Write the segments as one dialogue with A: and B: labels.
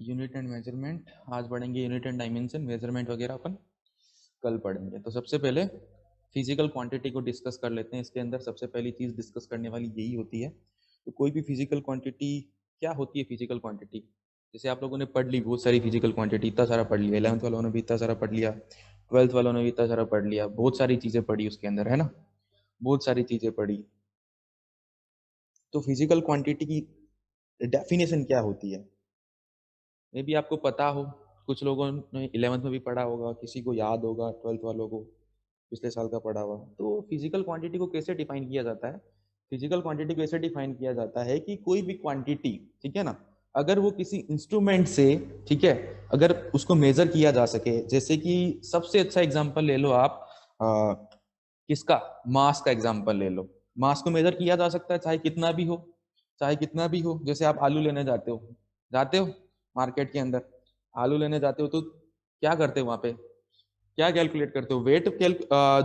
A: Unit and measurement आज पढ़ेंगे। Unit and dimension, measurement वगैरह अपन कल पढ़ेंगे। तो सबसे पहले फिजिकल क्वांटिटी को डिस्कस कर लेते हैं। इसके अंदर सबसे पहली चीज डिस्कस करने वाली यही होती है। तो कोई भी फिजिकल क्वांटिटी क्या होती है? फिजिकल क्वांटिटी जैसे आप लोगों ने पढ़ ली बहुत सारी फिजिकल क्वांटिटी, इतना सारा पढ़ लिया, 11th वालों ने भी इतना सारा पढ़ लिया, 12th वालों ने भी इतना सारा पढ़ लिया, बहुत सारी चीजें पढ़ी उसके अंदर, है ना, बहुत सारी चीजें पढ़ी। तो फिजिकल क्वांटिटी की डेफिनेशन क्या होती है? मे भी आपको पता हो, कुछ लोगों ने 11th में भी पढ़ा होगा, किसी को याद होगा, 12th वालों को पिछले साल का पढ़ा हुआ। तो फिजिकल क्वांटिटी को कैसे डिफाइन किया जाता है? फिजिकल क्वांटिटी को ऐसे डिफाइन किया जाता है कि कोई भी क्वांटिटी, ठीक है ना, अगर वो किसी इंस्ट्रूमेंट से, ठीक है, अगर उसको मेजर किया जा सके, जैसे कि सबसे अच्छा एग्जांपल ले लो आप, किसका? मास का एग्जांपल ले लो। मास को मेजर किया जा सकता है, चाहे कितना भी हो, चाहे कितना भी हो। जैसे आप आलू लेने जाते हो मार्केट के अंदर, आलू लेने जाते हो तो क्या करते हो वहां पे? क्या कैलकुलेट करते हो? वेट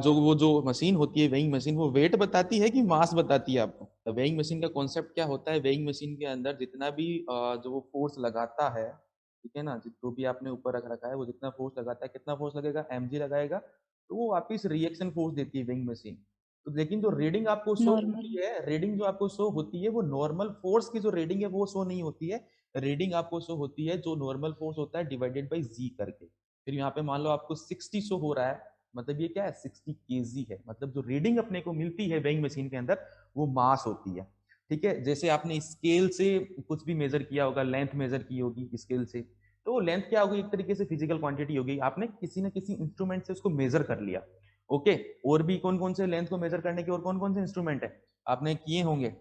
A: जो वो जो मशीन होती है, वेइंग मशीन, वो वेट बताती है कि मास बताती है आपको? वेइंग मशीन का कॉन्सेप्ट क्या होता है? वेइंग मशीन के अंदर जितना भी जो वो फोर्स लगाता है, ठीक है ना, जो भी आपने ऊपर रख रखा है, वो जितना फोर्स लगाता है, कितना फोर्स लगेगा? mg लगाएगा, तो वो वापिस रिएक्शन फोर्स देती है वेइंग मशीन। तो लेकिन जो रीडिंग आपको शो
B: नॉर्मल।
A: होती है, रीडिंग जो आपको शो होती है, वो नॉर्मल फोर्स की जो रीडिंग है वो शो नहीं होती है। रीडिंग आपको शो होती है जो नॉर्मल फोर्स होता है डिवाइडेड बाई जी करके। फिर यहाँ पे मान लो आपको 60 शो हो रहा है, मतलब ये क्या है? 60 केजी है। मतलब जो रीडिंग अपने को मिलती है वेइंग मशीन के अंदर, वो मास होती है। ठीक है, जैसे आपने स्केल से कुछ भी मेजर किया होगा, लेंथ मेजर की होगी स्केल से, तो वो लेंथ क्या होगी? एक तरीके से फिजिकल क्वांटिटी होगी। आपने किसी न किसी इंस्ट्रूमेंट से उसको मेजर कर लिया। ओके, और भी कौन कौन से लेंथ को मेजर करने के और कौन कौन से इंस्ट्रूमेंट है आपने किए होंगे,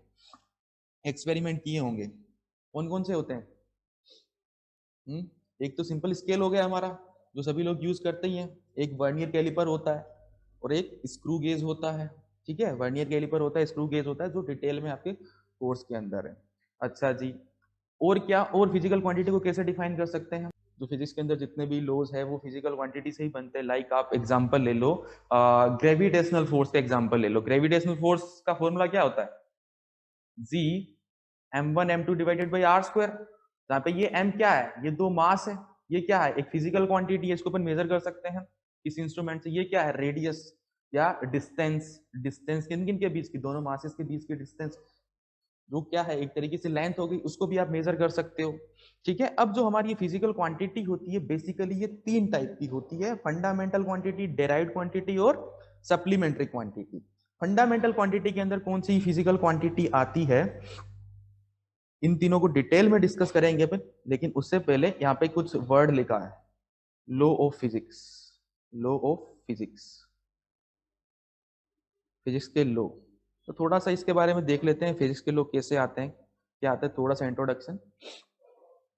A: एक्सपेरिमेंट किए होंगे? कौन कौन से होते हैं? एक तो सिंपल स्केल हो गया हमारा, जो सभी लोग यूज करते ही हैं। एक वर्नियर कैलिपर होता है और एक स्क्रू गेज होता है। ठीक है, वर्नियर कैलिपर होता है, स्क्रू गेज होता है, जो डिटेल में आपके कोर्स के अंदर है। अच्छा जी, और क्या? और फिजिकल क्वांटिटी को कैसे डिफाइन कर सकते हैं? जो फिजिक्स के अंदर जितने भी लॉज है वो फिजिकल क्वांटिटी से ही बनते हैं। लाइक आप एग्जांपल ले लो, ग्रेविटेशनल फोर्स का एग्जांपल ले लो। ग्रेविटेशनल फोर्स का फॉर्मूला क्या होता है? G m1 m2 divided by r square. जहाँ पे ये m क्या है? ये दो मास है। ये क्या है? एक फिजिकल क्वांटिटी है, इसको अपन मेजर कर सकते हैं इस इंस्ट्रूमेंट से। ये क्या है? रेडियस या डिस्टेंस। डिस्टेंस किन किन के बीच की? दोनों मासेस के बीच की डिस्टेंस, जो क्या है एक तरीके से लेंथ हो गई, उसको भी आप मेजर कर सकते हो। ठीक है, अब जो हमारी ये फिजिकल क्वांटिटी होती है, बेसिकली ये तीन टाइप की होती है: फंडामेंटल क्वांटिटी, डेराइव्ड क्वांटिटी और सप्लीमेंट्री क्वांटिटी। फंडामेंटल क्वांटिटी के अंदर कौन सी फिजिकल क्वांटिटी आती है, इन तीनों को डिटेल में डिस्कस करेंगे अपन। लेकिन उससे पहले यहाँ पे कुछ वर्ड लिखा है, law of physics. Law of physics, physics के लॉ। तो थोड़ा सा इसके बारे में देख लेते हैं, फिजिक्स के लॉ कैसे आते हैं, क्या आता है, थोड़ा सा इंट्रोडक्शन।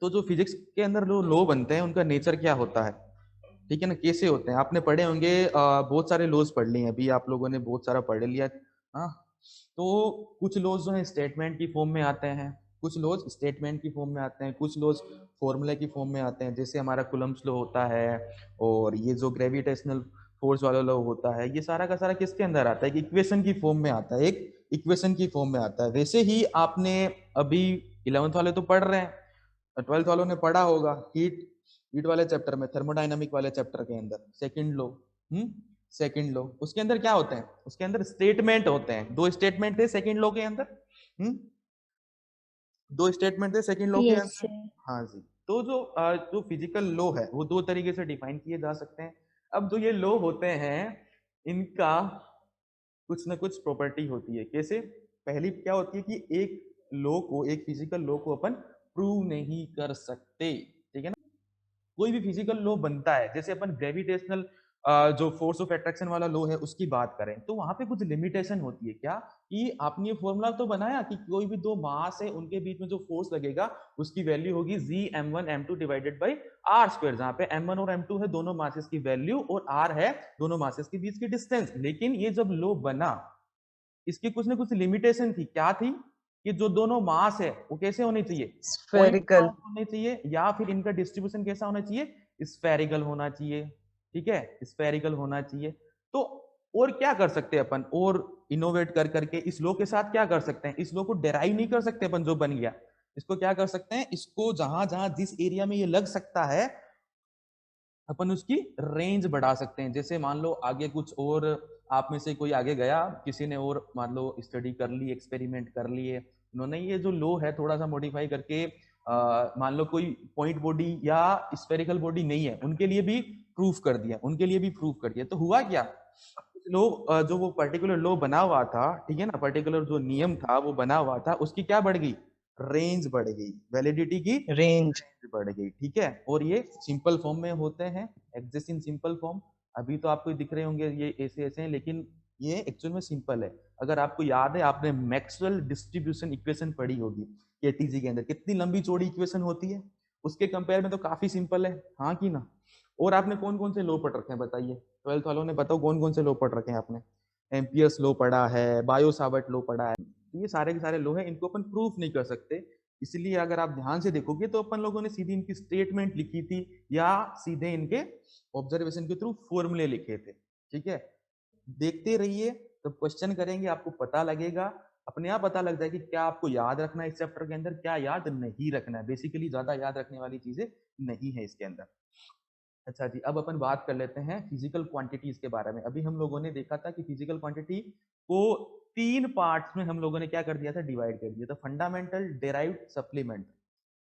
A: तो जो फिजिक्स के अंदर जो लॉ बनते हैं, उनका नेचर क्या होता है, ठीक है ना, कैसे होते हैं? आपने पढ़े होंगे, बहुत सारे लॉज पढ़ लिए अभी आप लोगों ने, बहुत सारा पढ़ लिया। हाँ, तो कुछ लॉज जो है स्टेटमेंट की फॉर्म में आते हैं, कुछ लॉज स्टेटमेंट की फॉर्म में आते हैं, कुछ लॉज फॉर्मूले की फॉर्म में आते हैं। जैसे हमारा कुलम्स लॉ होता है, और ये जो ग्रेविटेशनल फोर्स वाला लॉ होता है, ये सारा का सारा किसके अंदर आता है? एक इक्वेशन की फॉर्म में आता है, एक इक्वेशन की फॉर्म में आता है। वैसे ही आपने अभी 11th वाले तो पढ़ रहे हैं, 12th वालों ने पढ़ा होगा हीट, हीट वाले चैप्टर में, थर्मोडाइनमिक वाले चैप्टर के अंदर सेकंड लॉ। सेकंड लॉ, उसके अंदर क्या होते हैं? उसके अंदर स्टेटमेंट होते हैं। दो स्टेटमेंट थे सेकंड लॉ के अंदर। दो स्टेटमेंट थे सेकंड लॉ के
B: यस
A: अंदर।
B: सर।
A: हाँ जी। तो जो फिजिकल लॉ है वो दो तरीके से डिफाइन किए जा सकते हैं। अब जो ये लॉ होते हैं, इनका कुछ ना कुछ प्रॉपर्टी होती है। कैसे? पहली क्या होती है कि एक लॉ को, एक फिजिकल लॉ को अपन प्रूव नहीं कर सकते, ठीक है ना। कोई भी फिजिकल लॉ बनता है, जैसे अपन ग्रेविटेशनल जो फोर्स ऑफ अट्रैक्शन वाला लॉ है उसकी बात करें, तो वहां पे कुछ लिमिटेशन होती है। क्या? कि आपने ये फॉर्मूला तो बनाया कि कोई भी दो मास है, उनके बीच में जो फोर्स लगेगा उसकी वैल्यू होगी G m1 m2 divided by r square, जहां पे m1 और m2 है दोनों मासेस की वैल्यू, और r है दोनों मासेस के बीच की डिस्टेंस। लेकिन ये जब लॉ बना, इसकी कुछ ना कुछ लिमिटेशन थी। क्या थी? कि जो दोनों मास है वो कैसे होने चाहिए? Point
B: spherical.
A: होने चाहिए, या फिर इनका डिस्ट्रीब्यूशन कैसा होना चाहिए? स्फेरिकल होना चाहिए। ठीक है, स्फेरिकल होना चाहिए। तो और क्या कर सकते हैं अपन, और इनोवेट कर करके इस लॉ के साथ क्या कर सकते हैं? इस लॉ को डेराइव नहीं कर सकते अपन जो बन गया, इसको क्या कर सकते हैं, इसको जहां जहां जिस एरिया में ये लग सकता है अपन उसकी रेंज बढ़ा सकते हैं। जैसे मान लो आगे कुछ और आप में से कोई आगे गया, किसी ने और मान लो स्टडी कर ली, एक्सपेरिमेंट कर लिए, उन्होंने ये जो लो है थोड़ा सा मॉडिफाई करके मान लो कोई पॉइंट बॉडी या स्फेरिकल बॉडी नहीं है, उनके लिए भी प्रूफ कर दिया, उनके लिए भी प्रूफ कर दिया। तो हुआ क्या, लो जो वो पर्टिकुलर लो बना हुआ था, ठीक है ना, पर्टिकुलर जो नियम था वो बना हुआ था, उसकी क्या बढ़ गई, रेंज बढ़ गई, वैलिडिटी की
B: रेंज
A: बढ़ गई, ठीक है। और ये सिंपल फॉर्म में होते हैं, एग्जिस्ट इन सिंपल फॉर्म। अभी तो आपको दिख रहे होंगे ये ऐसे ऐसे हैं, लेकिन ये एक्चुअल में सिंपल है। अगर आपको याद है, आपने मैक्सवेल डिस्ट्रीब्यूशन इक्वेशन पढ़ी होगी केटीजी के अंदर, कितनी लंबी चौड़ी इक्वेशन होती है, उसके कंपेयर में तो काफी सिंपल है, हाँ कि ना। और आपने कौन कौन से लो पढ़ रखे हैं बताइए, ट्वेल्थ वालों ने बताओ कौन कौन से लो पढ़ रखे हैं आपने। एम्पियर्स लो पढ़ा है, बायो सावर्ट लो पढ़ा है, तो ये सारे के सारे लो है, इनको अपन प्रूफ नहीं कर सकते। इसलिए अगर आप ध्यान से देखोगे तो अपन लोगों ने सीधी इनकी स्टेटमेंट लिखी थी या सीधे इनके ऑब्जर्वेशन के थ्रू फॉर्मूले लिखे थे, ठीक है। देखते रहिए, तो क्वेश्चन करेंगे आपको पता लगेगा, अपने आप पता लग जाएगी क्या आपको याद रखना है इस चैप्टर के अंदर, क्या याद नहीं रखना है। बेसिकली ज्यादा याद रखने वाली चीजें नहीं है इसके अंदर। अच्छा जी, अब अपन बात कर लेते हैं फिजिकल क्वांटिटीज के बारे में। अभी हम लोगों ने देखा था कि फिजिकल क्वांटिटी को तीन पार्ट्स में हम लोगों ने क्या कर दिया था, डिवाइड कर दिया था, फंडामेंटल, डेराइव्ड, सप्लीमेंट।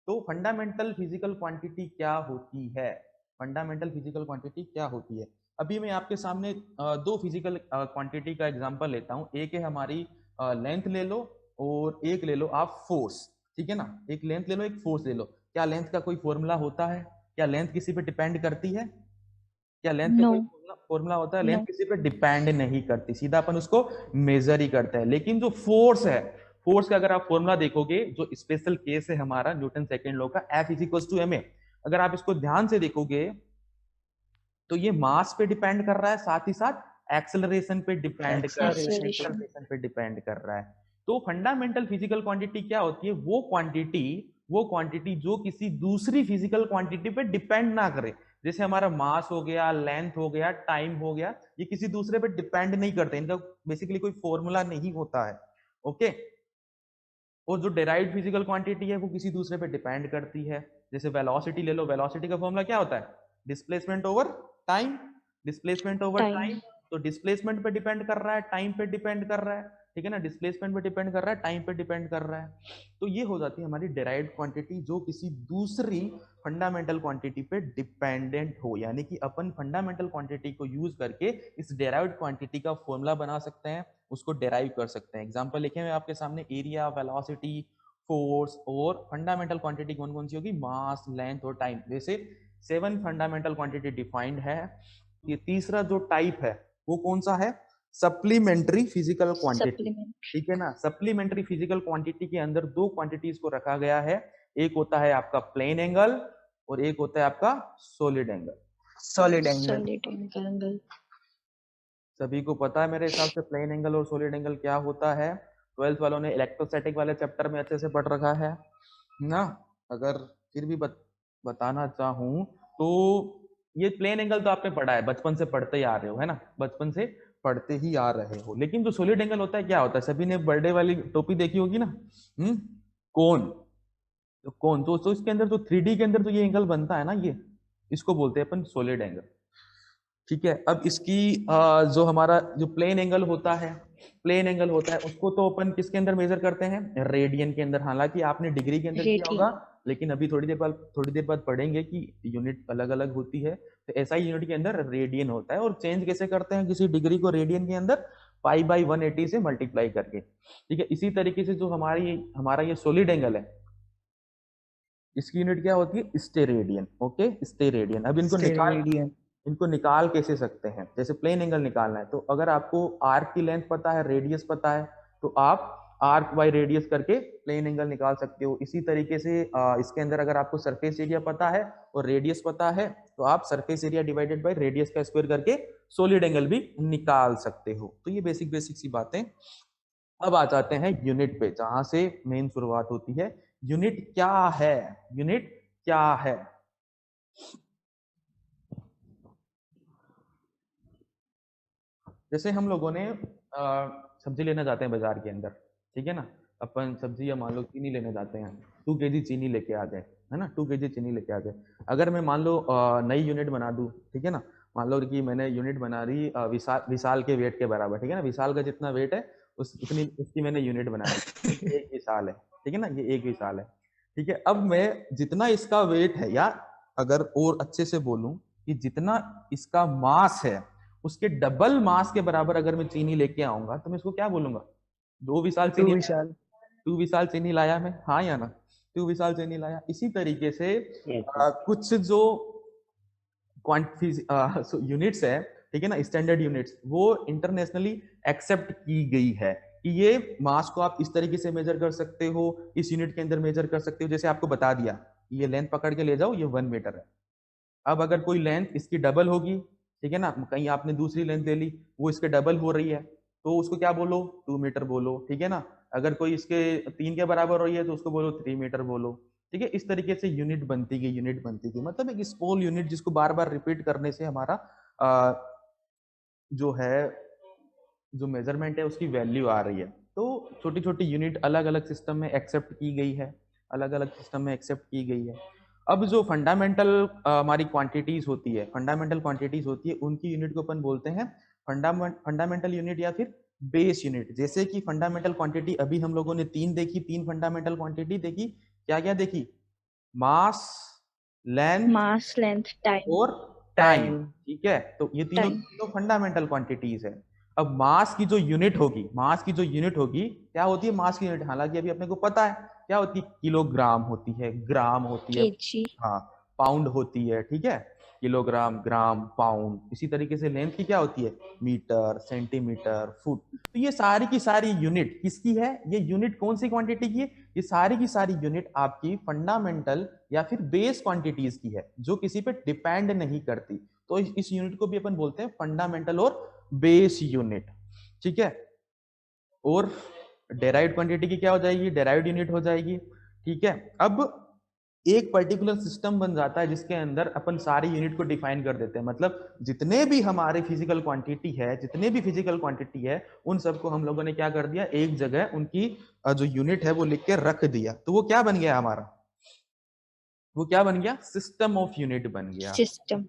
A: तो फंडामेंटल फिजिकल क्वांटिटी क्या होती है, फंडामेंटल फिजिकल क्वांटिटी क्या होती है। अभी मैं आपके सामने दो फिजिकल क्वांटिटी का एग्जांपल लेता हूं। एक है हमारी लेंथ ले लो, और एक ले लो आप फोर्स, ठीक है ना। एक लेंथ ले लो, एक फोर्स ले लो। क्या लेंथ का कोई फॉर्मूला होता है, क्या लेंथ किसी पे डिपेंड करती है, क्या लेंथ का
C: नो
A: कोई फॉर्मूला होता है, लेंथ
C: नो
A: किसी पे डिपेंड नहीं करती, सीधा अपन उसको मेजर ही करते हैं। लेकिन जो फोर्स है, फोर्स का अगर आप फॉर्मूला देखोगे, जो स्पेशल केस है हमारा न्यूटन सेकंड लॉ का, F is equal to ma, अगर आप इसको ध्यान से देखोगे तो ये मास पे डिपेंड कर रहा है, साथ ही साथ एक्सेलरेशन पे डिपेंड कर रहा है,
C: एक्सेलरेशन।
A: एक्सेलरेशन पे डिपेंड कर रहा है। तो फंडामेंटल फिजिकल क्वांटिटी क्या होती है, वो क्वांटिटी जो किसी दूसरी फिजिकल क्वांटिटी पे डिपेंड ना करे। जैसे हमारा मास हो गया, लेंथ हो गया, टाइम हो गया, ये किसी दूसरे पे डिपेंड नहीं करते, इनका बेसिकली कोई फॉर्मूला नहीं होता है, ओके। और जो डेराइव्ड फिजिकल क्वांटिटी है वो किसी दूसरे पे डिपेंड करती है। जैसे वेलोसिटी ले लो, वेलोसिटी का फॉर्मूला क्या होता है, displacement over time, displacement over
C: time.
A: Time. तो डिस्प्लेसमेंट पे डिपेंड कर रहा है, टाइम पे डिपेंड कर रहा है, ठीक है ना, डिस्प्लेसमेंट पे डिपेंड कर रहा है, टाइम पे डिपेंड कर रहा है। तो ये हो जाती है हमारी डेराइव्ड क्वांटिटी, जो किसी दूसरी फंडामेंटल क्वांटिटी पे डिपेंडेंट हो। यानी कि अपन फंडामेंटल क्वांटिटी को यूज करके इस डेराइव्ड क्वांटिटी का फॉर्मूला बना सकते हैं, उसको डेराइव कर सकते हैं। एग्जांपल लिखे हुए आपके सामने, एरिया, वेलोसिटी, फोर्स, और फंडामेंटल क्वांटिटी कौन कौन सी होगी, मास, लेंथ और टाइम। जैसे 7 फंडामेंटल क्वांटिटी डिफाइंड है। ये तीसरा जो टाइप है वो कौन सा है, सप्लीमेंट्री फिजिकल क्वांटिटी,
C: सप्लीमेंट।
A: ठीक है ना। सप्लीमेंट्री फिजिकल क्वांटिटी के अंदर दो क्वांटिटीज को रखा गया है, एक होता है आपका प्लेन एंगल और एक होता है आपका solid angle.
B: Solid angle.
C: Solid angle.
A: सभी को पता है मेरे हिसाब से प्लेन एंगल और सॉलिड एंगल क्या होता है, ट्वेल्थ वालों ने इलेक्ट्रोस्टैटिक वाले चैप्टर में अच्छे से पढ़ रखा है ना। अगर फिर भी बताना चाहूं तो ये प्लेन एंगल तो आपने पढ़ा है, बचपन से पढ़ते ही आ रहे हो, है ना, बचपन से पढ़ते ही आ रहे हो। लेकिन जो सॉलिड एंगल होता है क्या होता है, सभी ने बर्थडे वाली टोपी देखी होगी ना, कौन, तो कौन तो इसके अंदर जो 3D के अंदर जो ये एंगल बनता है ना, ये इसको बोलते हैं अपन सॉलिड एंगल, ठीक है। अब इसकी जो हमारा जो प्लेन एंगल होता है, प्लेन एंगल होता है उसको तो अपन किसके अंदर मेजर करते हैं, रेडियन के अंदर। हालांकि आपने डिग्री के अंदर किया होगा,
C: रेडियन।
A: लेकिन अभी थोड़ी देर बाद पढ़ेंगे कि यूनिट अलग अलग होती है। तो ऐसा ही यूनिट के अंदर रेडियन होता है, और चेंज कैसे करते हैं किसी डिग्री को रेडियन के अंदर, पाई बाई 180 से मल्टीप्लाई करके, ठीक है। इसी तरीके से जो हमारा ये सॉलिड एंगल है, इसकी यूनिट क्या होती है, स्टेरेडियन, ओके, स्टेरेडियन। अब
B: स्टेरेडियन।
A: इनको निकाल कैसे सकते हैं, जैसे प्लेन एंगल निकालना है, तो अगर आपको आर्क की लेंथ पता है, रेडियस पता है, तो आप आर्क बाई रेडियस करके प्लेन एंगल निकाल सकते हो। इसी तरीके से इसके अंदर अगर आपको सरफेस एरिया पता है और रेडियस पता है, तो आप surface area divided by radius का स्क्वायर करके सॉलिड एंगल भी निकाल सकते हो। तो ये बेसिक बेसिक सी बातें। अब आ जाते हैं यूनिट पे, जहां से मेन शुरुआत होती है। यूनिट क्या है, यूनिट क्या है। जैसे हम लोगों ने सब्जी लेना जाते हैं बाजार के अंदर, ठीक है ना। अपन सब्जी या मान लो चीनी लेने जाते हैं, 2 kg चीनी लेके आ गए, है ना, 2 kg चीनी लेके आ गए। अगर मैं मान लो नई यूनिट बना दूं, ठीक है ना, मान लो कि मैंने यूनिट बना रही विशाल के वेट के बराबर, ठीक है ना, विशाल का जितना वेट है उतनी उसकी मैंने यूनिट बना दी, एक विशाल है, ठीक है ना, ये एक विशाल है, ठीक है। अब मैं जितना इसका वेट है, या अगर और अच्छे से बोलूं कि जितना इसका मास है उसके डबल मास के बराबर अगर मैं चीनी लेके आऊंगा तो मैं इसको क्या बोलूंगा? 2 विशाल
B: टू
A: चीनी,
B: विशाल।
A: 2 विशाल चीनी लाया मैं, हाँ या ना, 2 विशाल चीनी लाया। इसी तरीके से कुछ जो यूनिट्स है, ठीक है ना, स्टैंडर्ड यूनिट्स, वो इंटरनेशनली एक्सेप्ट की गई है कि ये मास को आप इस तरीके से मेजर कर सकते हो, इस यूनिट के अंदर मेजर कर सकते हो। जैसे आपको बता दिया ये लेंथ पकड़ के ले जाओ, ये 1 मीटर है। अब अगर कोई लेंथ इसकी डबल होगी, ठीक है ना, कहीं आपने दूसरी लेंथ ले ली, वो इसके डबल हो रही है, तो उसको क्या बोलो? 2 मीटर बोलो, ठीक है ना। अगर कोई इसके 3 के बराबर हो रही है तो उसको बोलो 3 मीटर बोलो, ठीक है। इस तरीके से यूनिट बनती गई, यूनिट बनती गई, मतलब एक स्मॉल यूनिट जिसको बार बार रिपीट करने से हमारा जो है, जो मेजरमेंट है उसकी वैल्यू आ रही है। तो छोटी छोटी यूनिट अलग अलग सिस्टम में एक्सेप्ट की गई है, अलग अलग सिस्टम में एक्सेप्ट की गई है। अब जो फंडामेंटल हमारी क्वांटिटीज होती है, फंडामेंटल क्वांटिटीज होती है, उनकी यूनिट को अपन बोलते हैं फंडामेंटल यूनिट या फिर बेस यूनिट। जैसे कि फंडामेंटल क्वांटिटी अभी हम लोगों ने 3 देखी, 3 फंडामेंटल क्वांटिटी देखी, क्या क्या देखी? मास, लेंथ
B: मास, लेंथ, टाइम।
A: और टाइम,
B: टाइम।
A: ठीक है। तो ये तीनों
B: टाइम।
A: तो फंडामेंटल क्वांटिटीज है। अब मास की जो यूनिट होगी, मास की जो यूनिट होगी, क्या होती है मास की यूनिट? हालांकि अभी अपने को पता है क्या होती है, किलोग्राम होती है, ग्राम होती है,
B: केजी।
A: हाँ, पाउंड होती है, ठीक है, किलोग्राम, ग्राम, पाउंड। इसी तरीके से लेंथ की क्या होती है? Metre, centimetre, foot. तो ये सारी की सारी यूनिट किसकी है? ये यूनिट कौन सी क्वांटिटी की है? ये सारी की सारी यूनिट आपकी फंडामेंटल या फिर बेस क्वांटिटीज की है, जो किसी पे डिपेंड नहीं करती। तो इस यूनिट को भी अपन बोलते हैं फंडामेंटल और बेस यूनिट, ठीक है। और डेराइव्ड क्वांटिटी की क्या हो जाएगी? डेराइव्ड यूनिट हो जाएगी, ठीक है। अब एक पर्टिकुलर सिस्टम बन जाता है जिसके अंदर अपन सारी यूनिट को डिफाइन कर देते हैं। मतलब जितने भी हमारे फिजिकल क्वांटिटी है, जितने भी फिजिकल क्वांटिटी है, उन सबको हम लोगों ने क्या कर दिया? एक जगह उनकी जो यूनिट है वो लिख के रख दिया। तो वो क्या बन गया हमारा? वो क्या बन गया? सिस्टम ऑफ यूनिट बन गया,
B: सिस्टम।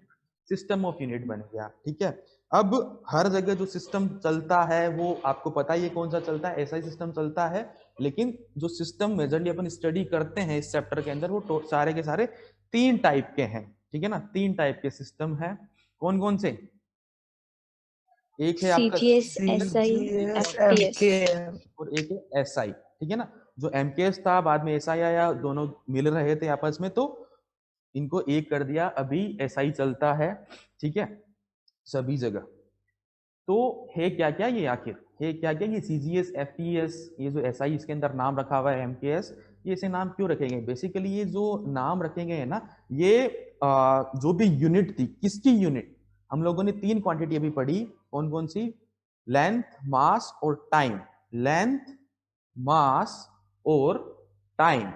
A: सिस्टम ऑफ यूनिट बन गया, ठीक है। अब हर जगह जो सिस्टम चलता है वो आपको पता ही है कौन सा चलता है, ऐसा ही सिस्टम चलता है। लेकिन जो सिस्टम मेजरली अपन स्टडी करते हैं इस चैप्टर के अंदर, वो सारे के सारे 3 टाइप के हैं, ठीक है ना। 3 टाइप के सिस्टम है। कौन कौन से? एक है आपका
B: सीजीएस, एसआई,
A: CGS
B: एफटीएस।
A: और एक है SI, ठीक है ना। जो MKS था बाद में SI आया, दोनों मिल रहे थे आपस में, तो इनको एक कर दिया, अभी SI चलता है, ठीक है, सभी जगह। तो है क्या क्या ये, आखिर है क्या क्या ये CGS, FTS, ये जो SI इसके अंदर नाम रखा हुआ है MKS, ये ऐसे नाम क्यों रखे गए? बेसिकली ये जो नाम रखे गए हैं ना, ये जो भी यूनिट थी, किसकी यूनिट? हम लोगों ने 3 क्वांटिटी अभी पढ़ी, कौन कौन सी? लेंथ, मास और टाइम। लेंथ, मास और टाइम।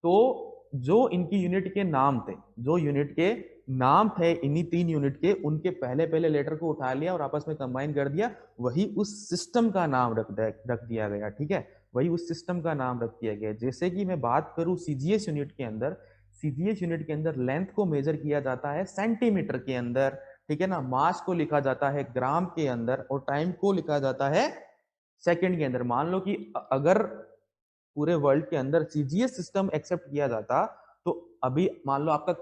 A: तो जो इनकी यूनिट के नाम थे, जो यूनिट के नाम थे इन्हीं 3 यूनिट के, उनके पहले पहले लेटर को उठा लिया और आपस में कंबाइन कर दिया, वही उस सिस्टम का नाम रख दिया गया, ठीक है, वही उस सिस्टम का नाम रख दिया गया। जैसे कि मैं बात करूं CGS यूनिट के अंदर, CGS यूनिट के अंदर लेंथ को मेजर किया जाता है सेंटीमीटर के अंदर, ठीक है ना, मास को लिखा जाता है ग्राम के अंदर और टाइम को लिखा जाता है सेकंड के अंदर। मान लो कि अगर पूरे वर्ल्ड के अंदर CGS सिस्टम एक्सेप्ट किया जाता, तो अभी मान लो आपका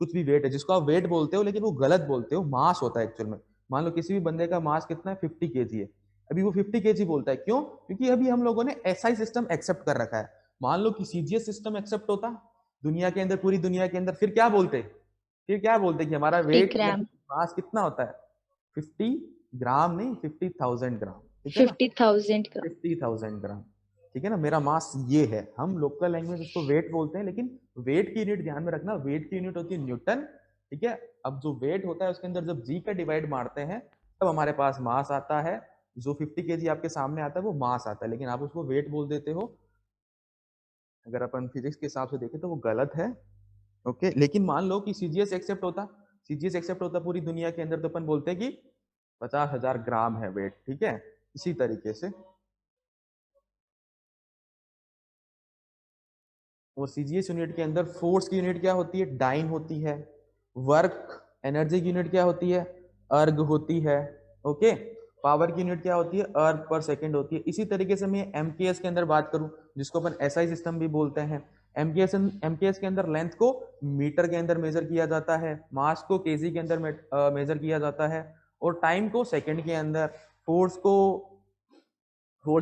A: कुछ भी वेट है, जिसको आप वेट बोलते हो लेकिन वो गलत बोलते हो, मास होता है एक्चुअल में। मान लो किसी भी बंदे का मास कितना है? 50 kg है, अभी वो 50 kg बोलता है, क्यों? क्योंकि अभी हम लोगों ने SI सिस्टम एक्सेप्ट कर रखा है। मान लो कि CGS सिस्टम एक्सेप्ट होता दुनिया के अंदर, पूरी दुनिया के अंदर, फिर क्या बोलते? फिर क्या बोलते कि हमारा
B: 50
A: वेट या
B: ग्राम।
A: मास कितना होता है? 50 ग्राम नहीं, 50,000 ग्राम, ठीक है ना,
B: 50,000 ग्राम।
A: 50,000 ग्राम, ठीक है ना। मेरा मास ये है, हम लोकल लैंग्वेज उसको वेट बोलते हैं, लेकिन वेट की यूनिट ध्यान में रखना, वेट की यूनिट होती है न्यूटन, ठीक है। अब जो वेट होता है उसके अंदर जब जी का डिवाइड मारते हैं तब हमारे पास मास आता है। जो 50 kg आपके सामने आता है वो मास आता है, लेकिन आप उसको वेट बोल देते हो। अगर अपन फिजिक्स के हिसाब से देखें तो वो गलत है, ओके। लेकिन मान लो कि CGS एक्सेप्ट होता, CGS एक्सेप्ट होता पूरी दुनिया के अंदर, तो अपन बोलते हैं कि 50,000 ग्राम है वेट, ठीक है। इसी तरीके से और सीजीएस यूनिट के अंदर फोर्स की यूनिट क्या होती है, डाइन होती है। वर्क एनर्जी की यूनिट क्या होती है, अर्ग होती है। ओके, पावर की यूनिट क्या होती है, अर्ग पर सेकंड होती है। इसी तरीके से मैं एमकेएस के अंदर बात करूं, जिसको अपन एसआई सिस्टम भी बोलते हैं। एमकेएस के अंदर लेंथ को मीटर के अंदर मेजर किया जाता है, मास को केजी के अंदर मेजर किया जाता है, और टाइम को सेकंड के अंदर। फोर्स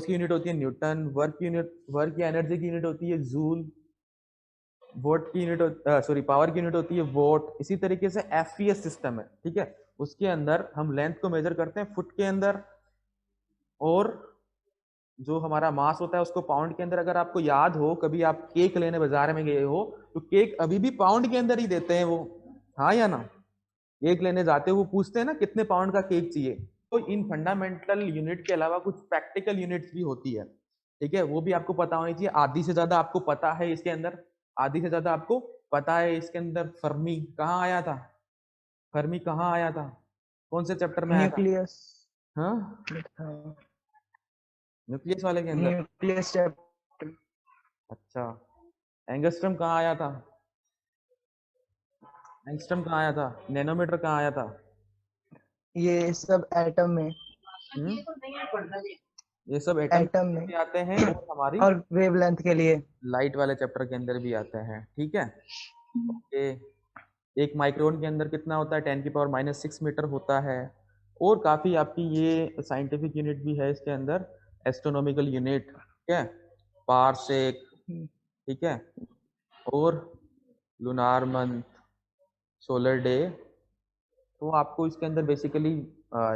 A: की यूनिट होती है न्यूटन, वर्क या एनर्जी की यूनिट होती है जूल, वोट की यूनिट सॉरी पावर की यूनिट होती है वोट। इसी तरीके से एफपीएस सिस्टम है, ठीक है, उसके अंदर हम लेंथ को मेजर करते हैं फुट के अंदर, और जो हमारा मास होता है उसको पाउंड के अंदर। अगर आपको याद हो, कभी आप केक लेने बाजार में गए हो, तो केक अभी भी पाउंड के अंदर ही देते हैं वो, हाँ या ना? केक लेने जाते हो, वो पूछते हैं ना कितने पाउंड का केक चाहिए। तो इन फंडामेंटल यूनिट के अलावा कुछ प्रैक्टिकल यूनिट्स भी होती है, ठीक है, वो भी आपको पता होनी चाहिए। आधी से ज्यादा आपको पता है इसके अंदर, आधी से ज्यादा आपको पता है इसके अंदर। फर्मी कहाँ आया था, फर्मी कहाँ आया था, कौन से चैप्टर में आया था?
C: न्यूक्लियस।
A: हाँ, न्यूक्लियस वाले के अंदर।
C: Nucleus chapter.
A: अच्छा, एंगस्ट्रम कहाँ आया था, एंगस्ट्रम कहाँ आया था, नैनोमीटर कहाँ आया था?
C: ये सब एटम में।
A: ये सब एटम
C: एटम में
A: में आते हैं, और हमारी
C: और वेवलेंथ के लिए।
A: लाइट वाले चैप्टर के अंदर भी आते हैं, ठीक है। ओके, एक माइक्रोन के अंदर कितना होता है, 10⁻⁻6 मीटर होता है। और काफी आपकी ये साइंटिफिक यूनिट भी है इसके अंदर, एस्ट्रोनॉमिकल यूनिट, ठीक है, पारसेक, ठीक है, और लूनार मंथ, सोलर डे। तो आपको इसके अंदर बेसिकली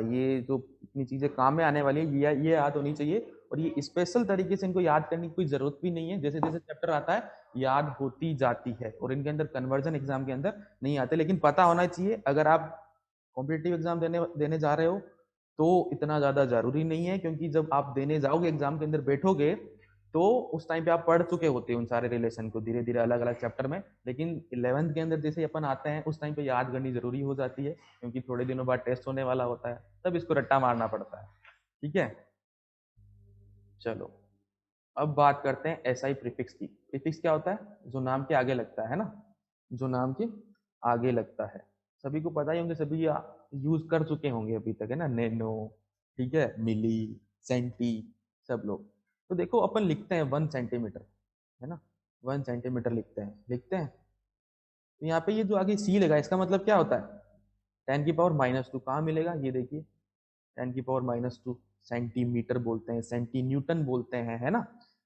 A: ये जो इतनी चीजें काम में आने वाली है ये याद होनी चाहिए, और ये स्पेशल तरीके से इनको याद करने की कोई जरूरत भी नहीं है। जैसे जैसे चैप्टर आता है याद होती जाती है, और इनके अंदर कन्वर्जन एग्जाम के अंदर नहीं आते, लेकिन पता होना चाहिए। अगर आप कॉम्पिटिटिव एग्जाम देने जा रहे हो तो इतना ज्यादा जरूरी नहीं है, क्योंकि जब आप देने जाओगे एग्जाम के अंदर बैठोगे, तो उस टाइम पे आप पढ़ चुके होते हैं उन सारे रिलेशन को धीरे धीरे अलग अलग चैप्टर में। लेकिन 11th के अंदर जैसे अपन आते हैं, उस टाइम पे याद करनी जरूरी हो जाती है, क्योंकि थोड़े दिनों बाद टेस्ट होने वाला होता है, तब इसको रट्टा मारना पड़ता है, ठीक है। चलो, अब बात करते हैं एसआई प्रीफिक्स की। प्रीफिक्स क्या होता है, जो नाम के आगे लगता है ना, जो नाम के आगे लगता है। सभी को पता ही होंगे, सभी यूज कर चुके होंगे अभी तक, है ना, नैनो, ठीक है, मिली, सेंटी, सब लोग। तो देखो अपन लिखते हैं 1 सेंटीमीटर, है ना, 1 सेंटीमीटर लिखते हैं। तो यहाँ पे ये जो आगे सी लगा, इसका मतलब क्या होता है, 10⁻²। कहाँ मिलेगा, ये देखिए, 10⁻²। सेंटीमीटर बोलते हैं, सेंटी न्यूटन बोलते हैं, है ना,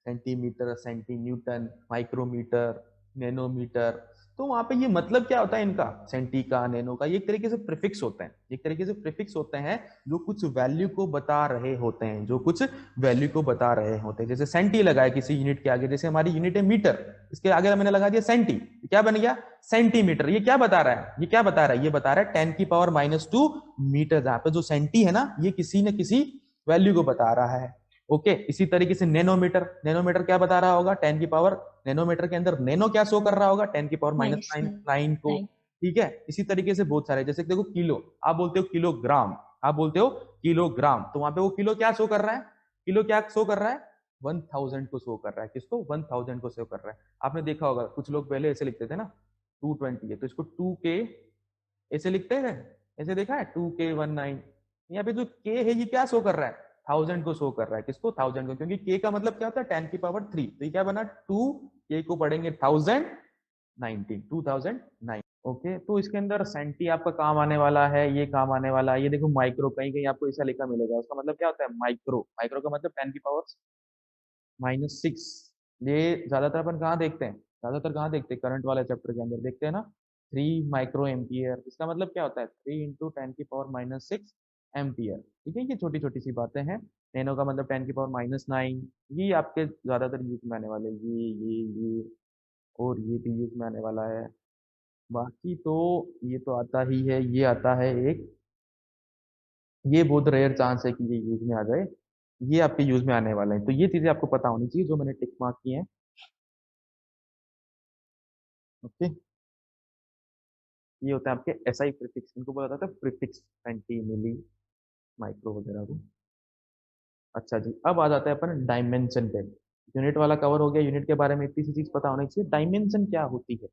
A: centimetre, centi newton, micrometre, nanometre. तो वहां पे ये मतलब क्या होता है इनका, सेंटी का, नैनो का, ये एक तरीके से प्रीफिक्स होते हैं, एक तरीके से प्रीफिक्स होते हैं जो कुछ वैल्यू को बता रहे होते हैं, जो कुछ वैल्यू को बता रहे होते हैं। जैसे सेंटी लगा है किसी यूनिट के आगे, जैसे हमारी यूनिट है मीटर, इसके आगे मैंने लगा दिया सेंटी, क्या बन गया, सेंटीमीटर। ये क्या बता रहा है, ये क्या बता रहा है, ये बता रहा है 10⁻²। मीटर, जहां पे जो सेंटी है ना, ये किसी न किसी वैल्यू को बता रहा है। ओके, इसी तरीके से नैनोमीटर, नैनोमीटर क्या बता रहा होगा, 10 की पावर, नैनोमीटर के अंदर नैनो क्या शो कर रहा होगा, 10⁻⁹ को, ठीक है। इसी तरीके से बहुत सारे, जैसे देखो किलो, आप बोलते हो किलोग्राम, आप बोलते हो किलोग्राम, तो वहां पे वो किलो क्या शो कर रहा है, किलो क्या शो कर रहा है, 1000 को शो कर रहा है। किसको, 1000 को शो कर रहा है। आपने देखा होगा कुछ लोग पहले ऐसे लिखते थे ना, 220 है तो इसको 2K ऐसे लिखते हैं, ऐसे देखा है, 2K19। यहाँ पे जो के है ये क्या शो कर रहा है, 1000 को शो कर रहा है। किसको, 1000 को, क्योंकि के का मतलब क्या होता है, 10⁻3। तो ये क्या बना, 2K को पढ़ेंगे 2009। ओके, तो इसके अंदर सेंटी आपका काम आने वाला है, ये काम आने वाला है। ये देखो माइक्रो, कहीं कहीं आपको ऐसा लिखा मिलेगा, उसका मतलब क्या होता है, माइक्रो, माइक्रो का मतलब 10⁻⁻6। ये ज्यादातर अपन कहाँ देखते हैं, ज्यादातर कहाँ देखते हैं, करंट वाले चैप्टर के अंदर देखते हैं ना, 3 माइक्रो एम्पियर। इसका मतलब क्या होता है, 3 × 10⁻⁶ एम्पियर, ठीक है। ये छोटी छोटी सी बातें हैं। नैनो का मतलब 10⁻⁹। ये आपके ज्यादातर यूज में आने वाले, ये और ये भी यूज में आने वाला है। बाकी तो ये तो आता ही है, ये आता है एक, ये बहुत रेयर चांस है कि ये यूज में आ जाए, ये आपके यूज में आने वाले हैं। तो ये चीजें आपको पता होनी चाहिए जो मैंने टिक मार्क की हैं। ओके, ये होता है आपके एसआई प्रीफिक्स, इनको बोला जाता है प्रीफिक्स, सेंटी, मिली, माइक्रो वगैरह को। अच्छा जी, अब आ जाता है अपन डायमेंशन पे। यूनिट वाला कवर हो गया, यूनिट के बारे में इतनी सी चीज पता होनी चाहिए। डायमेंशन क्या होती है,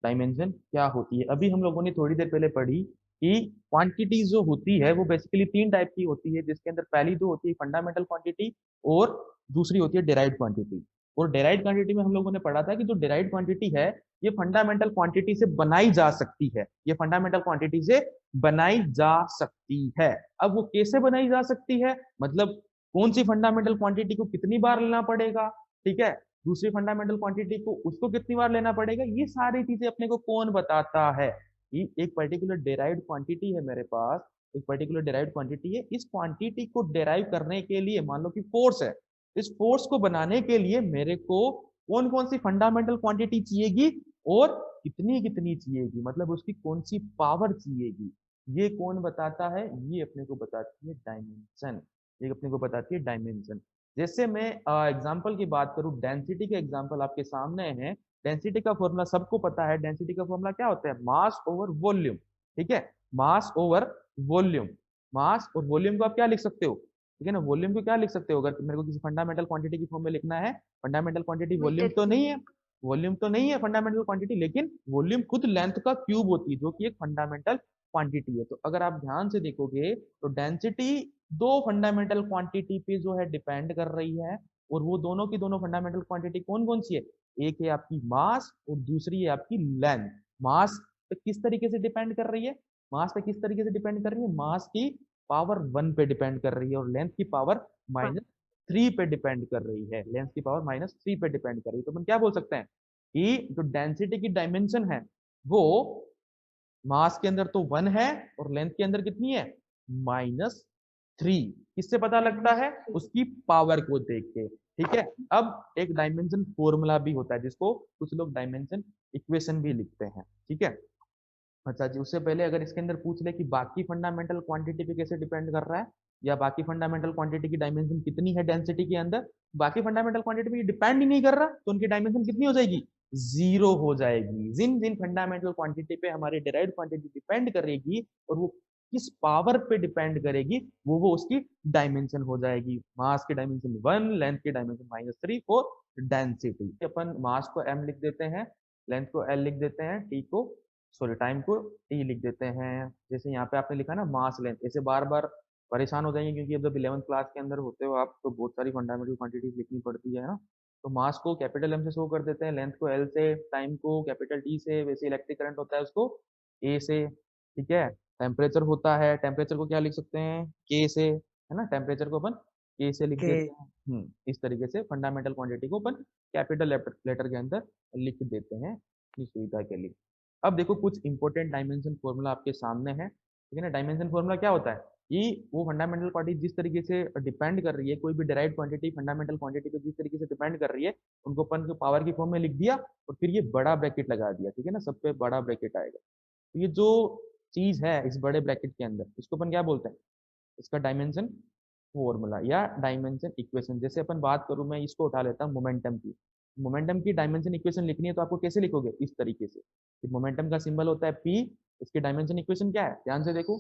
A: डायमेंशन क्या होती है, अभी हम लोगों ने थोड़ी देर पहले पढ़ी कि क्वांटिटी जो होती है वो बेसिकली तीन टाइप की होती है, जिसके अंदर पहली दो होती है फंडामेंटल क्वांटिटी और दूसरी होती है डिराइव्ड क्वांटिटी। और डिराइव्ड क्वांटिटी में हम लोगों ने पढ़ा था कि जो डिराइव्ड क्वांटिटी है ये फंडामेंटल क्वांटिटी से बनाई जा सकती है, ये फंडामेंटल क्वांटिटी से बनाई जा सकती है। अब वो कैसे बनाई जा सकती है, मतलब कौन सी फंडामेंटल क्वांटिटी को कितनी बार लेना पड़ेगा, ठीक है, दूसरी फंडामेंटल क्वांटिटी को उसको कितनी बार लेना पड़ेगा, ये सारी चीजें अपने को कौन बताता है। कि एक पर्टिकुलर डेराइव्ड क्वांटिटी है मेरे पास, एक पर्टिकुलर डेराइव्ड क्वांटिटी है, इस क्वांटिटी को डेराइव करने के लिए मान लो कि फोर्स है, इस फोर्स को बनाने के लिए मेरे को कौन कौन सी फंडामेंटल क्वांटिटी चाहिएगी और कितनी कितनी चाहिएगी, मतलब उसकी कौन सी पावर चाहिएगी, ये कौन बताता है, ये अपने को बताती है डायमेंशन, ये अपने को बताती है डायमेंशन। जैसे मैं एग्जांपल की बात करूं, डेंसिटी के एग्जांपल आपके सामने है। डेंसिटी का फॉर्मूला सबको पता है, डेंसिटी का फॉर्मूला क्या होता है, मास ओवर वॉल्यूम, ठीक है, मास ओवर वॉल्यूम। मास और वॉल्यूम को आप क्या लिख सकते हो, ठीक है ना, वॉल्यूम को क्या लिख सकते हो, अगर मेरे को किसी फंडामेंटल क्वांटिटी की फॉर्म में लिखना है, फंडामेंटल क्वांटिटी वॉल्यूम तो नहीं है, वॉल्यूम तो नहीं है फंडामेंटल क्वांटिटी, लेकिन वॉल्यूम खुद लेंथ का क्यूब होती है जो कि एक फंडामेंटल क्वांटिटी है। तो अगर आप ध्यान से देखोगे तो डेंसिटी दो फंडामेंटल क्वांटिटी पे जो है डिपेंड कर रही है, और वो दोनों की दोनों फंडामेंटल क्वांटिटी कौन कौन सी है, एक है आपकी मास और दूसरी है आपकी लेंथ। मास पे किस तरीके से डिपेंड कर रही है, मास पे किस तरीके से डिपेंड कर रही है, मास की पावर 1 पे डिपेंड कर रही है और लेंथ की पावर -3 पे डिपेंड कर रही है, लेंथ की पावर -3 पे डिपेंड कर रही है। तो अपन क्या बोल सकते हैं कि जो डेंसिटी की डायमेंशन है वो मास के अंदर तो 1 है और लेंथ के अंदर कितनी है, -3। किससे पता लगता है, उसकी पावर को देख के, ठीक है। अब एक डायमेंशन फॉर्मूला भी होता है जिसको कुछ लोग डायमेंशन इक्वेशन भी लिखते हैं, ठीक है। अच्छा जी, उससे पहले अगर इसके अंदर पूछ ले कि बाकी फंडामेंटल क्वांटिटी पे कैसे डिपेंड कर रहा है, या बाकी फंडामेंटल क्वांटिटी की डायमेंशन कितनी है डेंसिटी के अंदर, बाकी फंडामेंटल क्वांटिटी पे डिपेंड ही नहीं कर रहा, तो उनकी डायमेंशन कितनी हो जाएगी, जीरो हो जाएगी। जिन जिन फंडामेंटल क्वांटिटी पे हमारी डिराइव्ड क्वांटिटी डिपेंड करेगी और वो किस पावर पे डिपेंड करेगी, वो उसकी डायमेंशन हो जाएगी। मास की डायमेंशन 1, लेंथ की डायमेंशन -3 और डेंसिटी, अपन मास को m लिख देते हैं, लेंथ को l लिख देते हैं, t को सॉरी टाइम को टी लिख देते हैं। जैसे यहाँ पे आपने लिखा ना मास लेंथ, ऐसे बार बार परेशान हो जाएंगे क्योंकि अब जब 11th क्लास के अंदर होते हो आप तो बहुत सारी फंडामेंटल क्वांटिटीज लिखनी पड़ती है ना। तो मास को कैपिटल एम से शो कर देते हैं, लेंथ को एल से, टाइम को कैपिटल टी से, वैसे इलेक्ट्रिक करंट होता है उसको ए से, ठीक है। टेम्परेचर होता है, टेम्परेचर को क्या लिख सकते हैं, के से, है ना, टेम्परेचर को अपन के से लिख
C: के
A: देते हैं। इस तरीके से फंडामेंटल क्वांटिटी को अपन कैपिटल लेटर के अंदर लिख देते हैं अपनी सुविधा के लिए। अब देखो कुछ इंपॉर्टेंट डायमेंशन फॉर्मूला आपके सामने है, ठीक है ना। डायमेंशन फॉर्मूला क्या होता है कि वो फंडामेंटल क्वांटिटी जिस तरीके से डिपेंड कर रही है, कोई भी डिराइव्ड क्वांटिटी फंडामेंटल क्वांटिटी पे जिस तरीके से डिपेंड कर रही है, उनको अपन को पावर की फॉर्म में लिख दिया और फिर ये बड़ा ब्रैकेट लगा दिया, ठीक है ना, सब पे बड़ा ब्रैकेट आएगा। तो ये जो चीज है इस बड़े ब्रैकेट के अंदर, इसको अपन क्या बोलते हैं, इसका डायमेंशन फॉर्मूला या डायमेंशन इक्वेशन। जैसे अपन बात करूं, मैं इसको उठा लेता हूँ मोमेंटम की, मोमेंटम की डायमेंशन इक्वेशन लिखनी है तो आपको कैसे लिखोगे, इस तरीके से कि मोमेंटम का सिंबल होता है p, इसकी डायमेंशन इक्वेशन क्या है, ध्यान से देखो,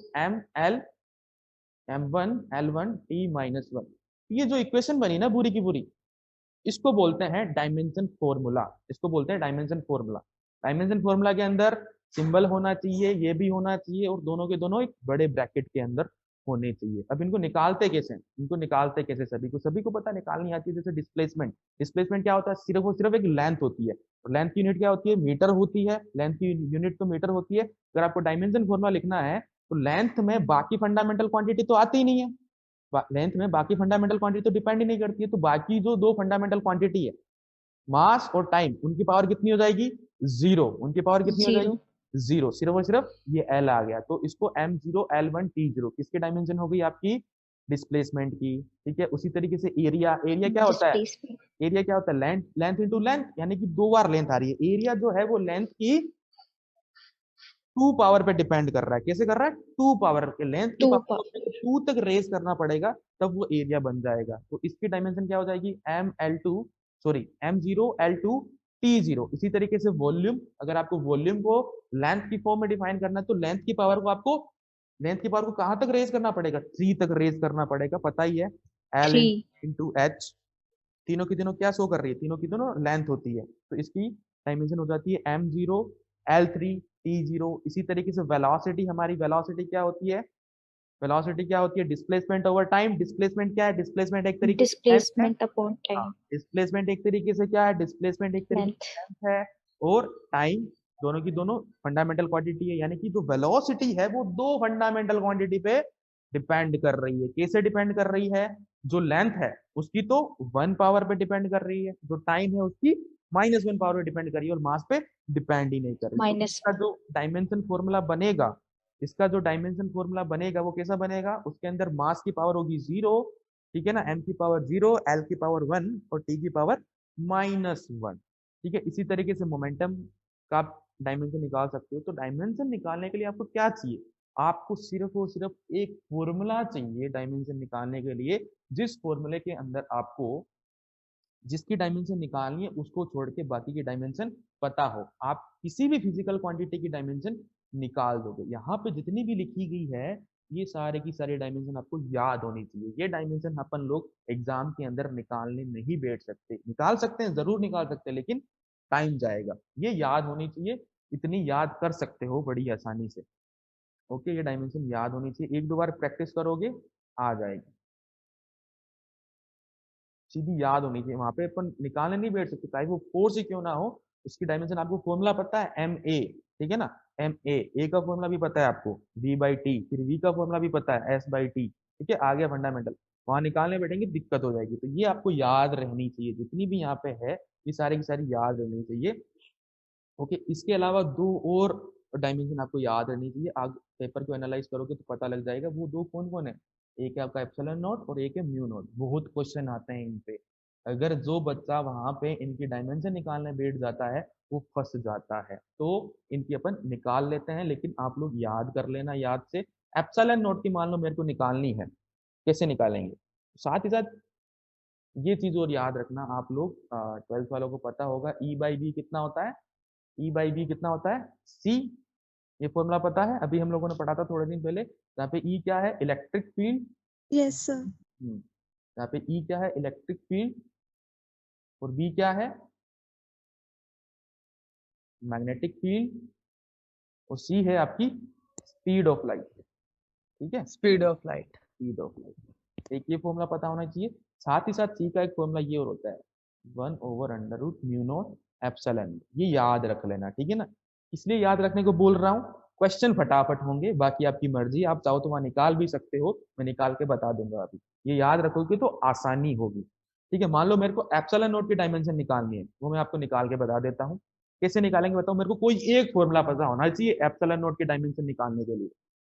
A: m1l1t-1। ये जो इक्वेशन बनी ना पूरी की पूरी, इसको बोलते हैं डायमेंशन फॉर्मूला, इसको बोलते हैं डायमेंशन फॉर्मूला। डायमेंशन फॉर्मूला के अंदर सिंबल होना चाहिए, ये भी होना चाहिए, और दोनों के दोनों एक बड़े ब्रैकेट के अंदर होने चाहिए। अब इनको निकालते कैसे, इनको निकालते कैसे, सभी को पता निकालनी आती है। जैसे डिस्प्लेसमेंट, डिस्प्लेसमेंट क्या होता है, सिर्फ और सिर्फ एक लेंथ होती है, और लेंथ की यूनिट क्या होती है, मीटर होती है, लेंथ की यूनिट तो मीटर होती है। अगर आपको डायमेंशन फॉर्मूला लिखना है तो लेंथ में बाकी फंडामेंटल क्वांटिटी तो आती ही नहीं है, लेंथ में बाकी फंडामेंटल क्वांटिटी तो डिपेंड ही नहीं करती है, तो बाकी जो दो फंडामेंटल क्वांटिटी है मास और टाइम, उनकी पावर कितनी हो जाएगी, जीरो, उनकी पावर कितनी हो
B: जीरो।
A: जाएगी, जीरो, सिर्फ और सिर्फ ये एल आ गया, तो इसको m0l1t0 किसकी डायमेंशन हो गई आपकी, डिस्प्लेसमेंट की, ठीक है। उसी तरीके से एरिया, एरिया क्या होता है,
B: डिस्प्लेसमेंट।
A: एरिया क्या होता है, लेंथ, लेंथ इंटू लेंथ, यानी कि दो बार लेंथ आ रही है, एरिया जो है वो लेंथ की 2 पावर पे डिपेंड कर रहा है, कैसे कर रहा है, 2 पावर के, लेंथ की
B: 2
A: पावर
B: पावर।
A: को 2 तक रेज करना पड़ेगा तब वो एरिया बन जाएगा। तो इसकी डायमेंशन क्या हो जाएगी, m2l2t0। इसी तरीके से वॉल्यूम, अगर आपको वॉल्यूम को लेंथ की फॉर्म में डिफाइन करना है तो लेंथ की पावर को आपको, लेंथ की पावर को कहां तक रेज करना पड़ेगा, 3 तक रेज करना पड़ेगा, पता ही है, l
B: 3।
A: इंटू एच, तीनों की तीनों क्या शो कर रही है, तीनों की तीनों लेंथ होती है, तो इसकी डायमेंशन हो जाती है m0 l3 t0। इसी तरीके से वेलोसिटी, हमारी वेलोसिटी क्या होती है, वेलोसिटी क्या होती है, डिस्प्लेसमेंट ओवर टाइम। डिस्प्लेसमेंट क्या है, डिस्प्लेसमेंट एक तरीके से length है।
B: डिस्प्लेसमेंट अपॉन
A: हाँ,
B: टाइम
A: डिस्प्लेसमेंट एक तरीके से क्या है, डिस्प्लेसमेंट एक तरीके
B: लेंथ।
A: से length है, और टाइम, दोनों की दोनों फंडामेंटल क्वांटिटी है। यानी कि जो वेलोसिटी है वो दो फंडामेंटल क्वांटिटी पे डिपेंड कर रही है। कैसे डिपेंड कर रही है, जो लेंथ है उसकी तो 1 पावर पे डिपेंड कर रही है, जो टाइम है उसकी -1 पावर पे डिपेंड कर रही है, और मास पे डिपेंड ही नहीं कर रही। तो
B: माइनस
A: इसका जो डायमेंशन फॉर्मूला बनेगा, इसका जो डायमेंशन फॉर्मूला बनेगा वो कैसा बनेगा, उसके अंदर मास की पावर होगी 0, ठीक है ना, m की पावर 0, l की पावर 1 और t की पावर -1। ठीक है, इसी तरीके से मोमेंटम का आप डायमेंशन निकाल सकते हो। तो डायमेंशन निकालने के लिए आपको क्या चाहिए, आपको सिर्फ और सिर्फ एक फॉर्मूला चाहिए डायमेंशन निकालने के लिए, जिस फॉर्मूले के अंदर आपको जिसकी डायमेंशन निकालनी है उसको छोड़ के बाकी की डायमेंशन पता हो, आप किसी भी फिजिकल क्वांटिटी की डायमेंशन निकाल दोगे। यहाँ पे जितनी भी लिखी गई है ये सारे की सारी डायमेंशन आपको याद होनी चाहिए। ये डायमेंशन अपन लोग एग्जाम के अंदर निकालने नहीं बैठ सकते, निकाल सकते हैं, जरूर निकाल सकते हैं, लेकिन टाइम जाएगा। ये याद होनी चाहिए, इतनी याद कर सकते हो बड़ी आसानी से। ओके, ये डायमेंशन याद होनी चाहिए, एक दो बार प्रैक्टिस करोगे आ जाएगी, सीधी याद होनी चाहिए। वहां पे अपन निकालने नहीं बैठ सकते, चाहे वो फोर्स ही क्यों ना हो, उसकी डायमेंशन आपको फॉर्मूला पता है एम ए, ठीक है ना, एम ए का फॉर्मूला भी पता है आपको v/t, फिर v का फॉर्मूला भी पता है s/t, ठीक है, आ गया फंडामेंटल। वहां निकालने बैठेंगे दिक्कत हो जाएगी, तो ये आपको याद रहनी चाहिए, जितनी भी यहाँ पे है ये सारी की सारी याद रहनी चाहिए। ओके, इसके अलावा दो और डायमेंशन आपको याद रहनी चाहिए, आगे पेपर को एनालाइज करोगे तो पता लग जाएगा वो दो कौन कौन है। एक है आपका एप्सिलॉन नॉट और एक है म्यू नॉट। बहुत क्वेश्चन आते हैं इन पे, अगर जो बच्चा वहां पे इनकी डायमेंशन निकालने बैठ जाता है वो फंस जाता है। तो इनकी अपन निकाल लेते हैं, लेकिन आप लोग याद कर लेना याद से। एप्सिलॉन नॉट की मान लो मेरे को निकालनी है, कैसे निकालेंगे, साथ ही साथ ये चीज और याद रखना, आप लोग 12th वालों को पता होगा E/B कितना होता है, E/B कितना होता है, C। ये फॉर्मूला पता है, अभी हम लोगों ने पढ़ा था थोड़े दिन पहले। यहाँ पे E क्या है, इलेक्ट्रिक फील्ड।
D: Yes sir.
A: यहाँ पे E क्या है, इलेक्ट्रिक फील्ड, और B क्या है, मैग्नेटिक फील्ड, और C है आपकी स्पीड ऑफ लाइट। ठीक है,
C: speed of light.
A: Speed of light, एक ये फॉर्मूला पता होना चाहिए। साथ ही साथ C का एक फॉर्मूला ये और होता है 1/√μ0 एप्सिलॉन, ये याद रख लेना, ठीक है ना। इसलिए याद रखने को बोल रहा हूँ, क्वेश्चन फटाफट होंगे, बाकी आपकी मर्जी, आप चाहो तो वहां निकाल भी सकते हो, मैं निकाल के बता दूंगा अभी। ये याद रखोगे तो आसानी होगी, ठीक है। मान लो मेरे को एप्सिलॉन नोट की डायमेंशन निकालनी है, वो मैं आपको निकाल के बता देता हूँ। कैसे निकालेंगे बताओ, मेरे को कोई एक फॉर्मूला पता होना चाहिए एप्सिलॉन नोट की डायमेंशन निकालने के लिए।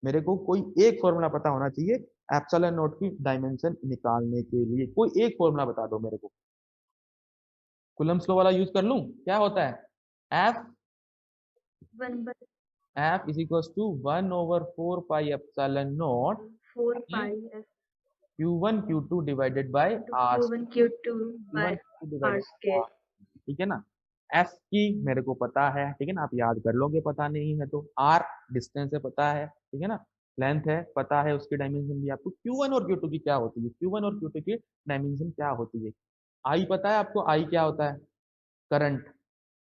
A: मेरे को कोई एक फॉर्मूला पता होना चाहिए एप्सिलॉन नोट की डायमेंशन निकालने के लिए, कोई एक फॉर्मूला बता दो मेरे को। कूलम्ब्स लॉ वाला यूज कर लूं, क्या होता है, F is equals to 1/4 pi epsilon naught
B: 4 pi
A: Q1 Q2 divided by R
B: Q1 Q2 by
A: Q1 Q2 divided
B: R
A: by
B: square।
A: R, ठीक है ना। F की मेरे को पता है, ठीक है ना, आप याद कर लोगे, पता नहीं है तो। R डिस्टेंस है पता है, ठीक है ना, लेंथ है पता है, उसकी डायमेंशन भी आपको। Q1 और Q2 की क्या होती है, Q1 और Q2 की डायमेंशन क्या होती है। I पता है आपको, I क्या होता है, करंट।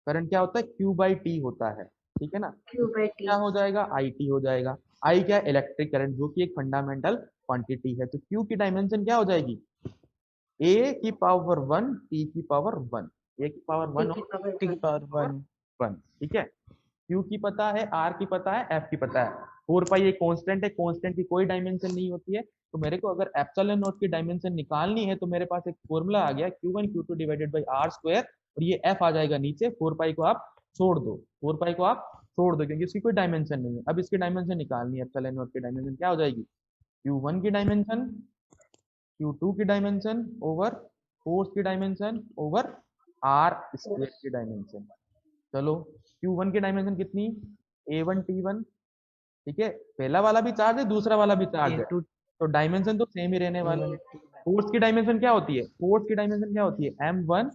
A: करंट क्या होता है, Q/T होता है, ठीक है ना।
B: Q/T
A: क्या हो जाएगा, IT हो जाएगा। I क्या, इलेक्ट्रिक करंट, जो कि एक फंडामेंटल क्वांटिटी है। तो Q की डायमेंशन क्या हो जाएगी, A की पावर 1 T की पावर 1, A की पावर 1
B: की
A: और
B: पावर
C: टी की पावर 1।
A: 1, ठीक है। Q की पता है, R की पता है, F की पता है। 4 पाई एक कांस्टेंट है, कांस्टेंट की कोई डायमेंशन नहीं होती है। तो मेरे को अगर एप्सिलॉन नॉट की डायमेंशन निकालनी है तो मेरे पास एक फॉर्मूला आ गया Q1 Q2 divided by R square, और ये F आ जाएगा नीचे। 4 पाई को आप छोड़ दो, 4 पाई को आप छोड़ दो, क्योंकि इसकी कोई डायमेंशन नहीं है। अब इसकी डायमेंशन निकालनी है, एप्सिलॉन नॉट की डायमेंशन क्या हो जाएगी, Q1 की डायमेंशन Q2 की डायमेंशन ओवर फोर्स की डायमेंशन ओवर R स्क्वायर की डायमेंशन। चलो, Q1 की डायमेंशन कितनी, A1 T1, ठीक है, पहला वाला भी चार्ज है, दूसरा वाला भी चार्ज है,
C: A2
A: तो डायमेंशन तो सेम ही रहने वाली है।
C: A1
A: फोर्स की डायमेंशन क्या होती है, फोर्स की डायमेंशन क्या होती है, M1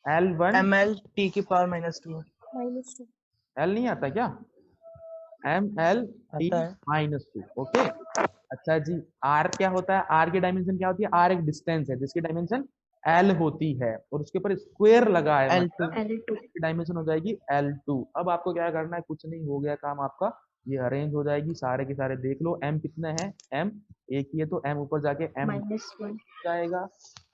A: L1
C: ml टी की पावर -2
D: -2।
A: L नहीं आता क्या, ML T
C: आता है।
A: -2, ओके। अच्छा जी, R क्या होता है, R की डायमेंशन क्या होती है, R एक डिस्टेंस है जिसकी डायमेंशन L होती है और उसके ऊपर स्क्वायर लगा है,
C: L2
A: मतलब
B: L2
A: की डायमेंशन हो जाएगी L2। अब आपको क्या करना है, कुछ नहीं, हो गया काम आपका, ये अरेंज हो जाएगी, सारे के सारे देख लो। M कितने हैं, M एक ही है तो M ऊपर जाके M
B: -1
A: जाएगा।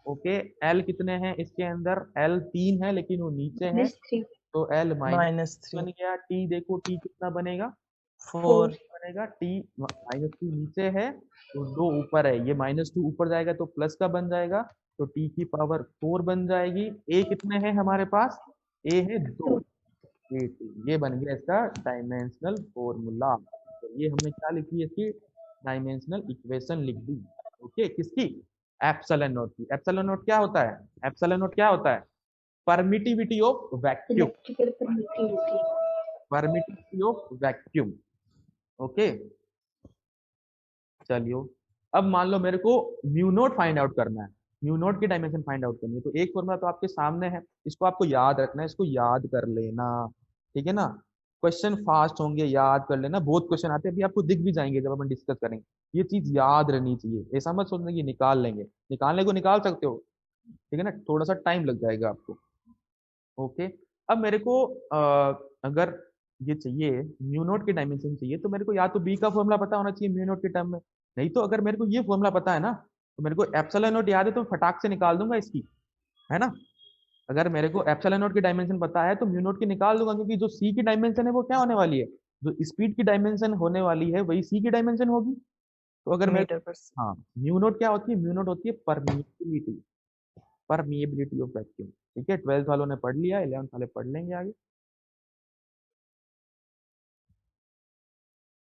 A: ओके, L कितने हैं इसके अंदर, L 3 है लेकिन वो नीचे है
B: -3
A: तो L माइनस
C: -3
A: बन गया। T देखो, T कितना बनेगा,
C: 4
A: बनेगा। T -2 नीचे है तो 2 ऊपर है, ये -2 ऊपर जाएगा तो प्लस का बन जाएगा, तो T की पावर 4 बन जाएगी। A कितने हैं हमारे पास, A है 2,
B: 2
A: ये बन गया इसका डायमेंशनल फॉर्मूला। तो ये हमने क्या लिखी है, इसकी डायमेंशनल इक्वेशन लिख दी। ओके, किसकी, एप्सिलॉन नॉट की। एप्सिलॉन नॉट क्या होता है, एप्सिलॉन नॉट क्या होता है, permittivity of vacuum,
B: electrical permittivity
A: permittivity of vacuum. Okay, चलियो, अब मान लो मेरे को म्यू नोट फाइंड आउट करना है, म्यू नोट की डायमेंशन फाइंड आउट करनी है, तो एक फॉर्मूला तो आपके सामने है, इसको आपको याद रखना है, इसको याद कर लेना, ठीक है ना। क्वेश्चन फास्ट होंगे, याद कर लेना, बहुत क्वेश्चन आते हैं, अभी आपको दिख भी जाएंगे जब अपन डिस्कस करेंगे। ये चीज याद रहनी चाहिए, ऐसा मत सोचना कि निकाल लेंगे, निकालने को निकाल सकते हो, ठीक है ना, थोड़ा सा टाइम लग जाएगा आपको। ओके, अब मेरे को अगर ये चाहिए, म्यू नोट की डायमेंशन चाहिए, तो मेरे को या तो बी का फॉर्मूला पता होना चाहिए म्यू नोट के टर्म में, नहीं तो अगर मेरे को ये फॉर्मूला पता है ना, तो मेरे को एप्सिलॉन नोट याद है तो फटाक से निकाल दूंगा इसकी, है ना। अगर मेरे को एप्सिलॉन नोट की डायमेंशन पता है तो म्यू नोट की निकाल दूंगा, क्योंकि जो सी की डायमेंशन है वो क्या होने वाली है, जो स्पीड की डायमेंशन होने वाली है वही सी की डायमेंशन होगी। तो अगर मेरे,
C: मीटर पर
A: हाँ, म्यू नोट क्या होती है, म्यू नोट होती है परमिएबिलिटी, परमिएबिलिटी ऑफ वैक्यूम। ठीक है, 12th वालों ने पढ़ लिया, 11th वाले पढ़ लेंगे आगे।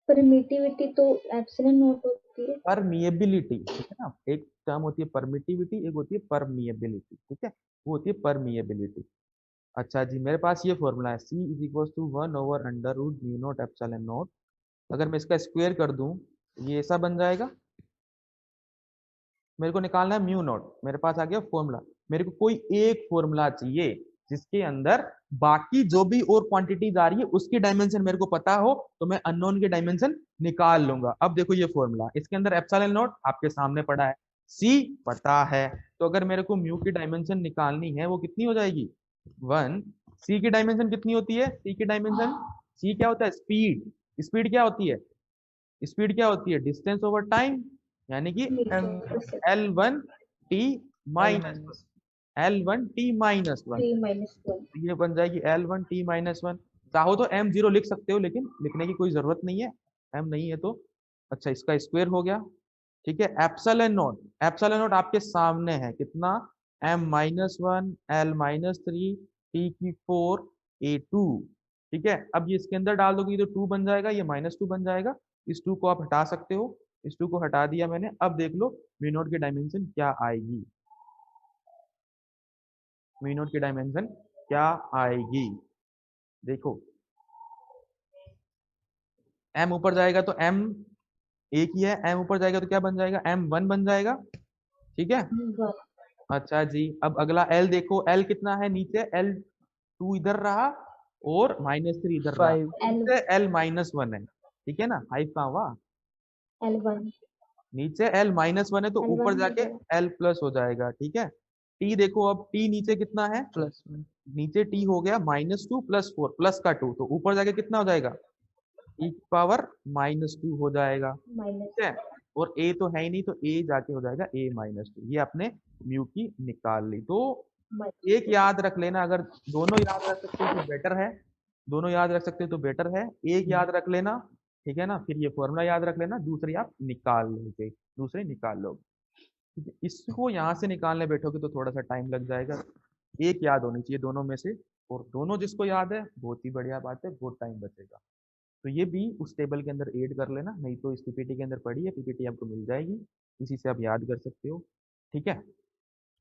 B: परमिटिविटी तो एप्सिलॉन नॉट होती है।
A: परमिएबिलिटी, ठीक है ना, एक टर्म होती है परमिटिविटी, एक होती है परमिएबिलिटी, ठीक है, वो होती है परमिएबिलिटी। अच्छा जी, मेरे पास ये फॉर्मूला है, C is equal to 1/√μ0 epsilon naught. अगर मैं इसका स्क्वायर कर दूं, ये ऐसा बन जाएगा। मेरे को निकालना है म्यू नॉट, मेरे पास आ गया फॉर्मूला। मेरे को कोई एक फॉर्मूला चाहिए जिसके अंदर बाकी जो भी और क्वांटिटीज आ रही है उसकी डायमेंशन मेरे को पता हो, तो मैं अननोन की डायमेंशन निकाल लूंगा। अब देखो ये फॉर्मूला, इसके अंदर एप्सिलॉन नॉट आपके सामने पड़ा है, सी पता है, तो अगर मेरे को म्यू की डायमेंशन निकालनी है वो कितनी हो जाएगी, 1। सी की डायमेंशन कितनी होती है, सी की डायमेंशन, सी क्या होता है, स्पीड, स्पीड क्या होती है, स्पीड क्या होती है, डिस्टेंस ओवर टाइम, यानी कि
C: m
B: मीटर पर second
A: L1 T
C: L
A: minus
C: minus
A: L1 T minus 1,
B: 3 - 1
A: ये बन जाएगी L1 T माइनस 1। चाहो तो M0 लिख सकते हो, लेकिन लिखने की कोई जरूरत नहीं है, M नहीं है तो। अच्छा, इसका स्क्वायर हो गया, ठीक है। एप्सिलॉन नॉट, एप्सिलॉन नॉट आपके सामने है कितना, M-1 L-3 T की 4 A2, ठीक है। अब ये इसके अंदर डाल दोगे तो 2 बन जाएगा, ये -2 बन जाएगा, इस 2 को आप हटा सकते हो, इस 2 को हटा दिया मैंने। अब देख लो म्यू नॉट की डायमेंशन क्या आएगी, म्यू नॉट की डायमेंशन क्या आएगी, देखो M ऊपर जाएगा तो M एक ही है, M ऊपर जाएगा तो क्या बन जाएगा, M1 बन जाएगा, ठीक है।
B: 1
A: अच्छा जी, अब अगला L देखो, L कितना है नीचे, L2 इधर रहा और -3 इधर रहा,
C: 5
B: L
A: नीचे L-1 है, ठीक है ना, 5 कहाँ हुआ,
B: L1
A: नीचे L-1 है तो ऊपर
B: L1
A: जाके
B: इधर
A: L प्लस हो जाएगा, ठीक है। T देखो, अब T नीचे कितना है,
C: +1
A: नीचे T हो गया -2 + 4 प्लस का 2, तो ऊपर जाके कितना हो जाएगा, E की पावर -2 हो जाएगा,
B: माइनस
A: ठीक है। और A तो है ही नहीं, तो A जाके हो जाएगा A-2, ये आपने म्यू की निकाल ली। तो एक याद रख लेना, अगर दोनों याद रख सकते हो तो बेटर है, दोनों याद रख सकते हो तो बेटर है, एक याद रख लेना, ठीक है ना, फिर ये फॉर्मूला याद रख लेना, दूसरी आप निकाल लोगे, दूसरे निकाल लोगे, ठीक है। इसको यहाँ से निकालने बैठोगे तो थोड़ा सा टाइम लग जाएगा, एक याद होनी चाहिए दोनों में से, और दोनों जिसको याद है बहुत ही बढ़िया बात है, बहुत टाइम बचेगा। तो ये भी उस टेबल के अंदर ऐड कर लेना, नहीं तो इस पीपीटी के अंदर पड़ी है, पीपीटी आपको मिल जाएगी, इसी से आप याद कर सकते हो, ठीक है।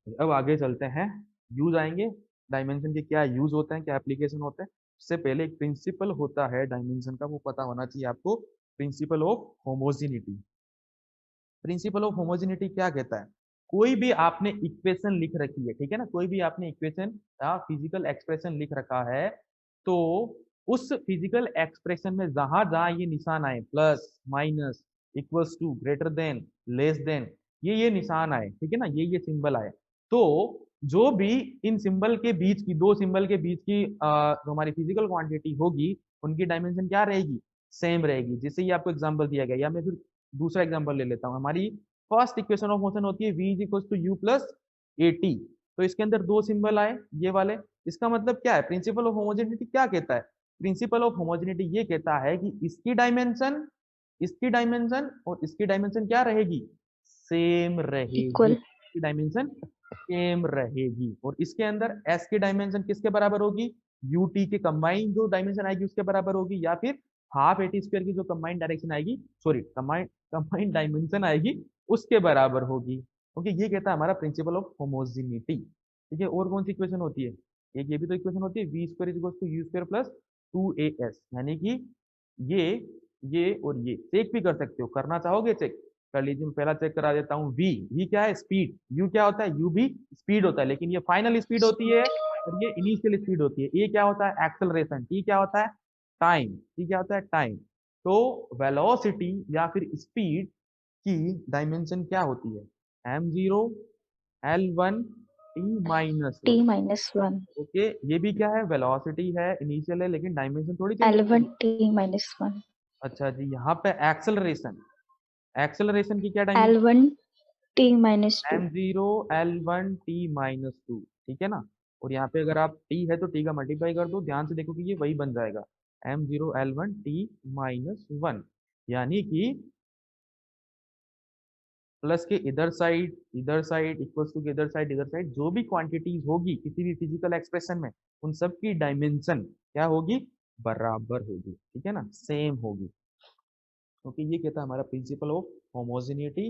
A: अब आगे चलते हैं, यूज आएंगे, डायमेंशन के क्या यूज होते हैं, क्या एप्लीकेशन होते हैं। उससे पहले एक प्रिंसिपल होता है डायमेंशन का, वो पता होना चाहिए आपको, principle of homogeneity. Principle of homogeneity क्या कहता है, कोई भी आपने इक्वेशन लिख रखी है, ठीक है ना, कोई भी आपने इक्वेशन या फिजिकल एक्सप्रेशन लिख रखा है, तो उस फिजिकल एक्सप्रेशन में जहां जहां ये निशान आए, plus minus equals to greater than less than, ये निशान आए, ठीक है ना, ये सिंबल आए, तो जो भी इन सिंबल के बीच की, दो सिंबल के बीच की जो हमारी फिजिकल क्वांटिटी होगी, उनकी डायमेंशन क्या रहेगी, सेम रहेगी। जैसे ये आपको एग्जांपल दिया गया, या मैं फिर दूसरा एग्जांपल ले लेता हूँ। हमारी फर्स्ट इक्वेशन ऑफ मोशन होती है v is equal to u plus a t. तो इसके अंदर दो सिंबल आए ये वाले, इसका मतलब क्या है, प्रिंसिपल ऑफ होमोजेनिटी क्या कहता है, प्रिंसिपल ऑफ होमोजेनिटी ये कहता है कि इसकी डायमेंशन और इसकी डायमेंशन क्या रहेगी, सेम रहेगी।
B: इक्वल।
A: इसकी डायमेंशन सेम रहेगी, और इसके अंदर s की डायमेंशन किसके बराबर होगी, ut के कंबाइंड जो डायमेंशन आएगी उसके बराबर होगी, या फिर हाफ एटी स्क्वायर की जो कंबाइंड डायरेक्शन आएगी, सॉरी कंबाइंड डायमेंशन आएगी, उसके बराबर होगी। क्योंकि ये कहता है हमारा प्रिंसिपल ऑफ होमोजिनिटी। ठीक है, और कौन सी इक्वेशन होती है, एक ये भी तो इक्वेशन होती है, v square is equal to u square plus 2as, यानी कि ये ये और ये चेक भी कर सकते हो, करना चाहोगे चेक कर लीजिए। मैं पहला चेक करा देता हूँ। वी क्या है, स्पीड, यू क्या होता है, यू भी स्पीड होता है, लेकिन ये फाइनल स्पीड होती है और ये इनिशियल स्पीड होती है। ए क्या होता है, एक्सेलरेशन, टी क्या होता है, टाइम, टी क्या होता है, टाइम। तो वेलोसिटी या फिर स्पीड की डायमेंशन क्या होती है, m0 l1 t-1।
B: t-1
A: okay, ये भी क्या है, वेलोसिटी है, इनिशियल है, लेकिन डायमेंशन थोड़ी चेंज
B: l1
A: होगी।
B: t-1
A: अच्छा जी, यहाँ पे एक्सेलरेशन, एक्सेलरेशन की क्या dimension,
B: l1 t-2
A: m0 l1 t-2, ठीक है ना। और यहाँ पे अगर आप t है तो t का मल्टीप्लाई कर दो, ध्यान से देखो कि ये वही बन जाएगा, m0 l1 t-1, यानी कि प्लस के इधर साइड इक्वल्स टू के इधर साइड जो भी क्वांटिटीज होगी किसी भी फिजिकल एक्सप्रेशन में, उन सब की डायमेंशन क्या होगी, बराबर होगी, ठीक है ना, सेम होगी। क्योंकि ये कहता है हमारा प्रिंसिपल ऑफ होमोजेनिटी।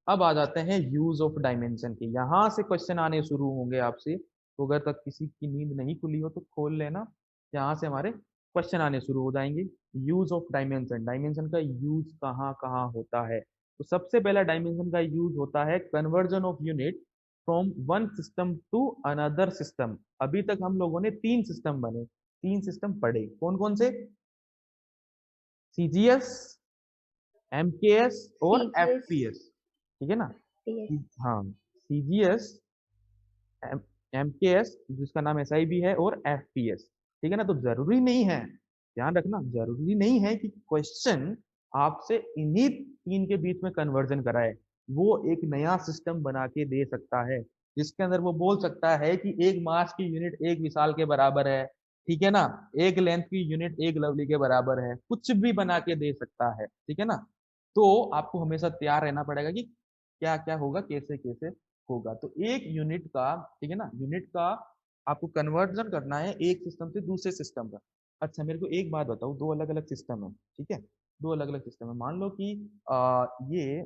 A: अब आ जाते हैं यूज ऑफ डायमेंशन के, यहाँ से क्वेश्चन आने शुरू होंगे आपसे, तो अगर तक किसी की नींद नहीं खुली हो तो खोल लेना, यहाँ से हमारे क्वेश्चन आने शुरू हो जाएंगे। यूज ऑफ डायमेंशन, डायमेंशन का यूज कहाँ कहाँ होता है, तो सबसे पहला डायमेंशन का यूज होता है conversion of unit from one system to another system. अभी तक हम लोगों ने तीन सिस्टम पढ़े, कौन कौन से, सीजीएस, एमकेएस और
B: CGS
A: एफपीएस, ठीक है ना।
B: PS
A: हाँ, सीजीएस, एमकेएस जिसका नाम एसआई भी है, और एफपीएस, ठीक है ना। तो जरूरी नहीं है, ध्यान रखना, जरूरी नहीं है कि क्वेश्चन आपसे इन्हीं तीन के बीच में कन्वर्जन कराए, वो एक नया सिस्टम बना के दे सकता है, जिसके अंदर वो बोल सकता है कि एक मास की यूनिट एक विशाल के बराबर है, ठीक है ना, एक लेंथ की यूनिट एक लवली के बराबर है, कुछ भी बना के दे सकता है, ठीक है ना। तो आपको हमेशा तैयार रहना पड़ेगा कि क्या क्या होगा, कैसे कैसे होगा। तो एक यूनिट का, ठीक है ना, यूनिट का आपको कन्वर्जन करना है एक सिस्टम से दूसरे सिस्टम का। अच्छा मेरे को एक बात बताओ, दो अलग अलग सिस्टम है, ठीक है, दो अलग अलग सिस्टम है। मान लो कि ये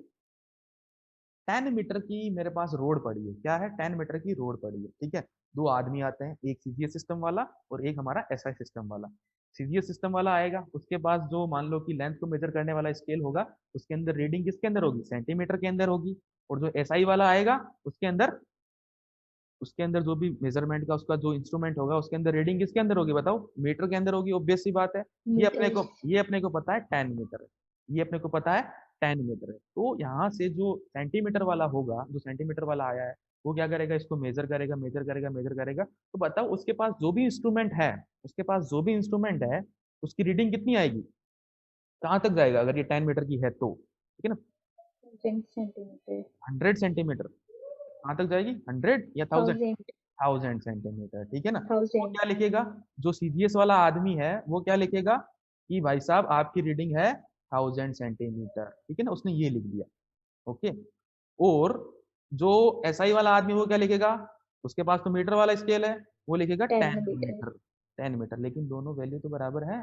A: 10 मीटर की मेरे पास रोड पड़ी है, क्या है, 10 मीटर की रोड पड़ी है, ठीक है। दो आदमी आते हैं, एक सीजीएस सिस्टम वाला और एक हमारा एसआई सिस्टम वाला। सीजीएस सिस्टम वाला आएगा, उसके पास जो मान लो कि लेंथ को मेजर करने वाला स्केल होगा, उसके अंदर रीडिंग किसके अंदर होगी, सेंटीमीटर के अंदर होगी। और जो एसआई वाला आएगा उसके अंदर जो भी मेजरमेंट का उसका जो इंस्ट्रूमेंट होगा, उसके अंदर रीडिंग किसके अंदर होगी, बताओ, मीटर के अंदर होगी, ऑब्वियस सी बात है।
B: मीटर
A: ये अपने को पता है 10 मीटर है, ये अपने को पता है 10 मीटर है। तो यहाँ से जो सेंटीमीटर वाला होगा, जो सेंटीमीटर वाला आया है, वो क्या करेगा, इसको मेजर करेगा। तो बताओ उसके पास जो भी इंस्ट्रूमेंट है, उसकी रीडिंग कितनी आएगी, कहाँ तक जाएगा, अगर ये 10 मीटर की है तो, ठीक है ना,
B: 10 सेंटीमीटर
A: 100 सेंटीमीटर, कहाँ तक जाएगी, 100 या 1000,
B: 1000
A: 1000 सेंटीमीटर, ठीक है ना। वो
B: 1000
A: क्या लिखेगा, जो सीजीएस वाला आदमी है वो क्या लिखेगा कि भाई साहब आपकी रीडिंग है 1000 सेंटीमीटर, ठीक है ना, उसने ये लिख दिया, ओके। और जो एसआई वाला आदमी वो क्या लिखेगा, उसके पास तो मीटर वाला स्केल है, वो लिखेगा
B: 10
A: 10
B: मीटर
A: मीटर, 10 मीटर। लेकिन दोनों वैल्यू तो बराबर है,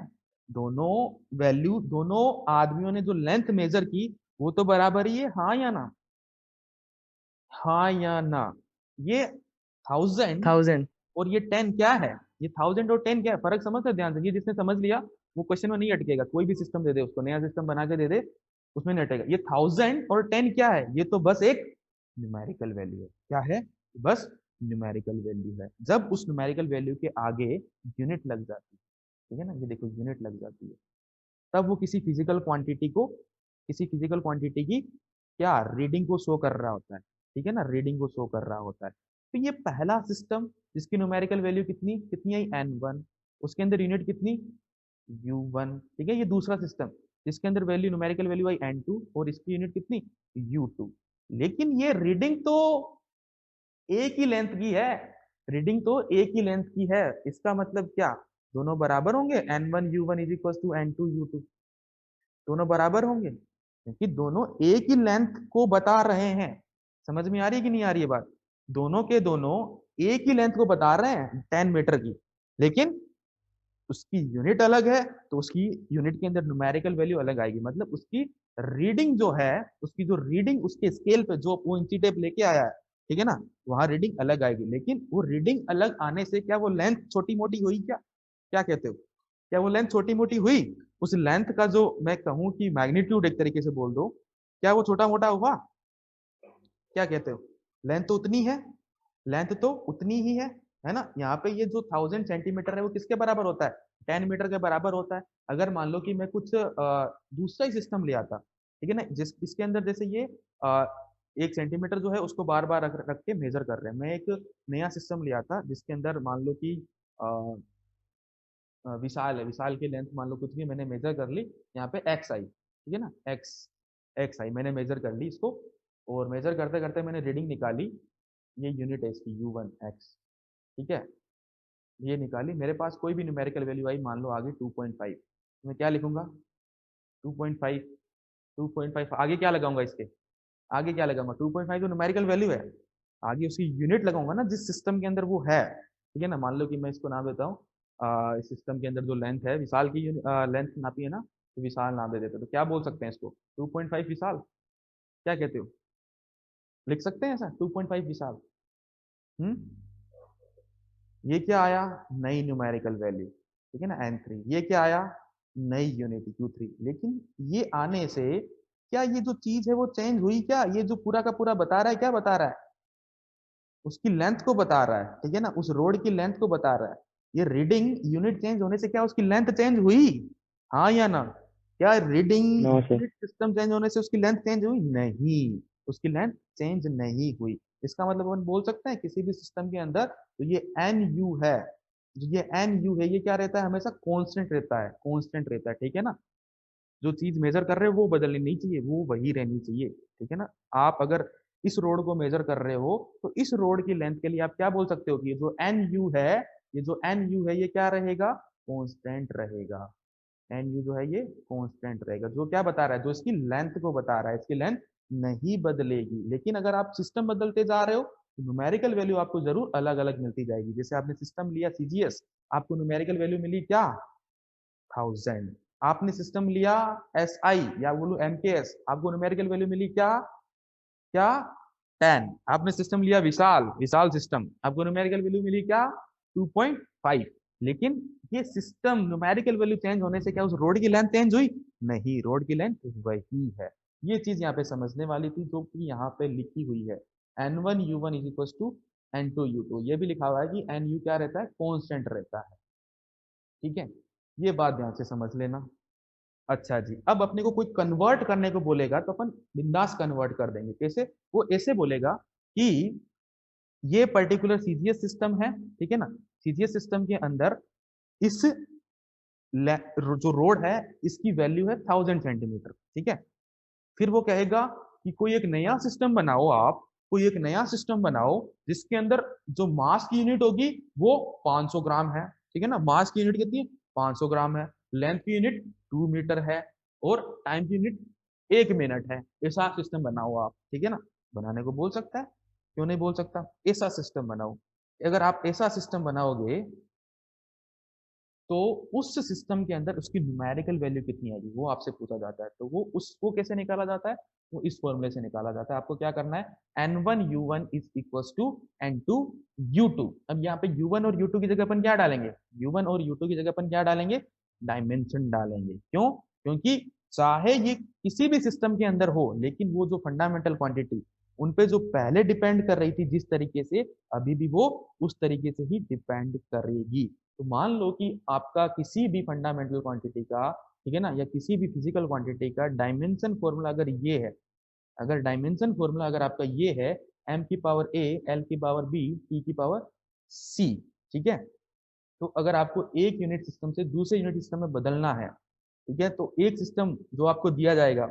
A: दोनों आदमियों ने जो लेंथ मेजर की वो तो बराबर ही है, हाँ या ना, हाँ या ना। ये 1000
C: 1000
A: और ये 10 क्या है, ये 1000 और 10 क्या है, फर्क समझते हैं ध्यान से। ये जिसने समझ लिया वो क्वेश्चन में नहीं अटकेगा, कोई भी सिस्टम दे दे उसको, नया सिस्टम बना के दे दे, उसमें नहीं अटकेगा। ये 1000 और 10 क्या है, ये तो बस एक न्यूमेरिकल वैल्यू है, क्या है, बस न्यूमेरिकल वैल्यू है। जब उस न्यूमेरिकल वैल्यू के आगे यूनिट लग जाती है, ठीक है ना, ये देखो यूनिट लग जाती है, तब वो किसी फिजिकल क्वांटिटी की क्या रीडिंग को शो कर रहा होता है, ठीक है ना, रीडिंग को शो कर रहा होता है। तो ये पहला सिस्टम जिसकी न्यूमेरिकल वैल्यू कितनी कितनी आई n1, उसके अंदर यूनिट कितनी u1, ठीक है। ये दूसरा सिस्टम जिसके अंदर वैल्यू न्यूमेरिकल वैल्यू आई n2 और इसकी यूनिट कितनी u2। लेकिन ये रीडिंग तो एक ही लेंथ की है, रीडिंग तो एक ही लेंथ की है। इसका मतलब क्या, दोनों बराबर होंगे, n1 u1 is equal to n2 u2, दोनों बराबर होंगे क्योंकि दोनों एक ही लेंथ को बता रहे हैं। समझ में आ रही है कि नहीं आ रही है बात, दोनों के दोनों एक ही लेंथ को बता रहे हैं 10 मीटर की, लेकिन उसकी यूनिट अलग है, तो उसकी यूनिट के अंदर न्यूमेरिकल वैल्यू अलग आएगी। मतलब उसकी रीडिंग जो है, उसकी जो रीडिंग उसके स्केल पे जो वो इंची टेप लेके आया है, ठीक है ना, वहां रीडिंग अलग आएगी। लेकिन वो रीडिंग अलग आने से क्या वो लेंथ छोटी मोटी हुई क्या, क्या कहते हो, क्या वो लेंथ छोटी मोटी हुई? उस लेंथ का जो मैं कहूं कि मैग्नीट्यूड एक तरीके से बोल दो, क्या वो छोटा मोटा हुआ? क्या कहते हो, लेंथ तो उतनी है, लेंथ तो उतनी ही है ना। यहाँ पे ये जो 1000 सेंटीमीटर है वो किसके बराबर होता है, 10 मीटर के बराबर होता है। अगर मान लो कि मैं कुछ दूसरा ही सिस्टम ले आता, ठीक है ना, जिस इसके अंदर जैसे ये 1 सेंटीमीटर जो है उसको बार बार रख के मेजर कर रहे हैं, मैं एक नया सिस्टम ले आता जिसके अंदर मान लो कि विशाल है, विशाल की लेंथ मान लो कुछ भी मैंने मेजर कर ली, यहाँ पे एक्स आई, ठीक है ना, एक्स एक्स आई मैंने मेजर कर ली इसको, और मेजर करते करते मैंने रीडिंग निकाली, ये यूनिट है इसकी u1 x, ठीक है, ये निकाली, मेरे पास कोई भी न्यूमेरिकल वैल्यू आई, मान लो आगे 2.5, मैं क्या लिखूंगा 2.5, 2.5 आगे क्या लगाऊंगा इसके, आगे क्या लगाऊंगा 2.5 तो न्यूमेरिकल वैल्यू है, आगे उसकी यूनिट लगाऊंगा ना जिस सिस्टम के अंदर वो है, ठीक है ना। मान लो कि मैं इसको नाम देता हूँ, इस सिस्टम के अंदर जो लेंथ है, विशाल की लेंथ नापी है ना, तो विशाल नाम दे देते, तो क्या बोल सकते हैं इसको 2.5 विशाल, क्या कहते हो, लिख सकते हैं ऐसा 2.5 विशाल। ये क्या आया, नई न्यूमेरिकल वैल्यू, ठीक है ना n3, ये क्या आया, नई यूनिट q3। लेकिन ये आने से क्या ये जो चीज है वो चेंज हुई क्या, ये जो पूरा का पूरा बता रहा है, क्या बता रहा है, उसकी लेंथ को बता रहा है, ठीक है ना, उस रोड की लेंथ को बता रहा है। ये रीडिंग यूनिट चेंज होने से क्या उसकी लेंथ चेंज हुई, हाँ या ना, क्या reading
D: no sir.
A: Unit system change होने से उसकी लेंथ चेंज हुई, नहीं, उसकी लेंथ चेंज नहीं हुई। इसका मतलब अपन बोल सकते हैं किसी भी सिस्टम के अंदर तो ये एन यू है, जो ये एन यू है ये क्या रहता है, हमेशा कांस्टेंट रहता है, कांस्टेंट रहता है, ठीक है ना। जो चीज मेजर कर रहे हो वो बदलनी नहीं चाहिए, वो वही रहनी चाहिए, ठीक है ना। आप अगर इस रोड को मेजर कर रहे हो तो इस रोड की लेंथ के लिए आप क्या बोल सकते हो कि ये जो एन यू है, ये जो एन यू है ये क्या रहेगा, कांस्टेंट रहेगा। एन यू जो है ये कांस्टेंट रहेगा, जो क्या बता रहा है, जो इसकी लेंथ को बता रहा है, इसकी लेंथ नहीं बदलेगी। लेकिन अगर आप सिस्टम बदलते जा रहे हो तो न्यूमेरिकल वैल्यू आपको जरूर अलग अलग मिलती जाएगी। जैसे आपने सिस्टम लिया सीजीएस, आपको न्यूमेरिकल वैल्यू मिली क्या 1000, आपने सिस्टम लिया एसआई या बोलो एमकेएस, आपको न्यूमेरिकल वैल्यू मिली क्या क्या 10, आपने सिस्टम लिया विशाल, विशाल सिस्टम, आपको न्यूमेरिकल वैल्यू मिली क्या 2.5। लेकिन ये सिस्टम न्यूमेरिकल वैल्यू चेंज होने से क्या उस रोड की लेंथ चेंज हुई, नहीं, रोड की लेंथ वही है। ये चीज यहाँ पे समझने वाली थी जो कि यहाँ पे लिखी हुई है, n1 u1 is equal to n2 u2, ये भी लिखा हुआ है कि nu क्या रहता है, कांस्टेंट रहता है, ठीक है, ये बात ध्यान से समझ लेना। अच्छा जी, अब अपने को कोई कन्वर्ट करने को बोलेगा तो अपन बिंदास कन्वर्ट कर देंगे, कैसे, वो ऐसे बोलेगा कि ये पर्टिकुलर सीजीएस सिस्टम है, ठीक है ना, सीजीएस सिस्टम के अंदर इस जो रोड है इसकी वैल्यू है 1000 सेंटीमीटर, ठीक है। फिर वो कहेगा कि कोई एक नया सिस्टम बनाओ, आप कोई एक नया सिस्टम बनाओ जिसके अंदर जो मास की यूनिट होगी वो 500 ग्राम है, ठीक है ना, मास की यूनिट कितनी है 500 ग्राम है, लेंथ की यूनिट 2 मीटर है, और टाइम की यूनिट 1 मिनट है। ऐसा सिस्टम बनाओ आप, ठीक है ना, बनाने को बोल सकता है, क्यों नहीं बोल सकता, ऐसा सिस्टम बनाओ। अगर आप ऐसा सिस्टम बनाओगे तो उस सिस्टम के अंदर उसकी न्यूमेरिकल वैल्यू कितनी आएगी वो आपसे पूछा जाता है। तो वो उसको कैसे निकाला जाता है, वो इस फॉर्मूले से निकाला जाता है। आपको क्या करना है, n1 u1 is equal to n2 u2। अब यहाँ पे u1 और u2 की जगह अपन क्या डालेंगे, u1 और u2 की जगह अपन क्या डालेंगे, डायमेंशन डालेंगे। क्यों, क्योंकि चाहे ये किसी भी सिस्टम के अंदर हो, लेकिन वो जो फंडामेंटल क्वांटिटी उन पे जो पहले डिपेंड कर रही थी जिस तरीके से, अभी भी वो उस तरीके से ही डिपेंड करेगी। तो मान लो कि आपका किसी भी फंडामेंटल क्वांटिटी का, ठीक है ना, या किसी भी फिजिकल क्वांटिटी का डायमेंशन फॉर्मूला अगर ये है, अगर डायमेंशन फॉर्मूला अगर आपका ये है m की पावर a, l की पावर b, t की पावर c। ठीक है, तो अगर आपको एक यूनिट सिस्टम से दूसरे यूनिट सिस्टम में बदलना है, ठीक है, तो एक सिस्टम जो आपको दिया जाएगा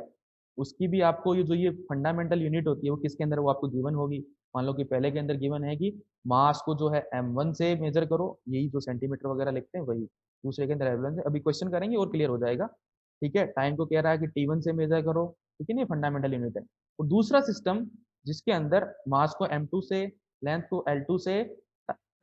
A: उसकी भी आपको ये फंडामेंटल यूनिट होती है वो किसके अंदर वो आपको गिवन होगी। मान लो कि पहले के अंदर गिवन है कि मास को जो है m1 से मेजर करो, यही जो सेंटीमीटर वगैरह लिखते हैं वही। दूसरे के अंदर एवरेज है, अभी क्वेश्चन करेंगे और क्लियर हो जाएगा। ठीक है, टाइम को कह रहा है कि t1 से मेजर करो, ठीक है, नहीं फंडामेंटल यूनिट है। और दूसरा सिस्टम जिसके अंदर मास को m2 से, लेंथ को l2 से,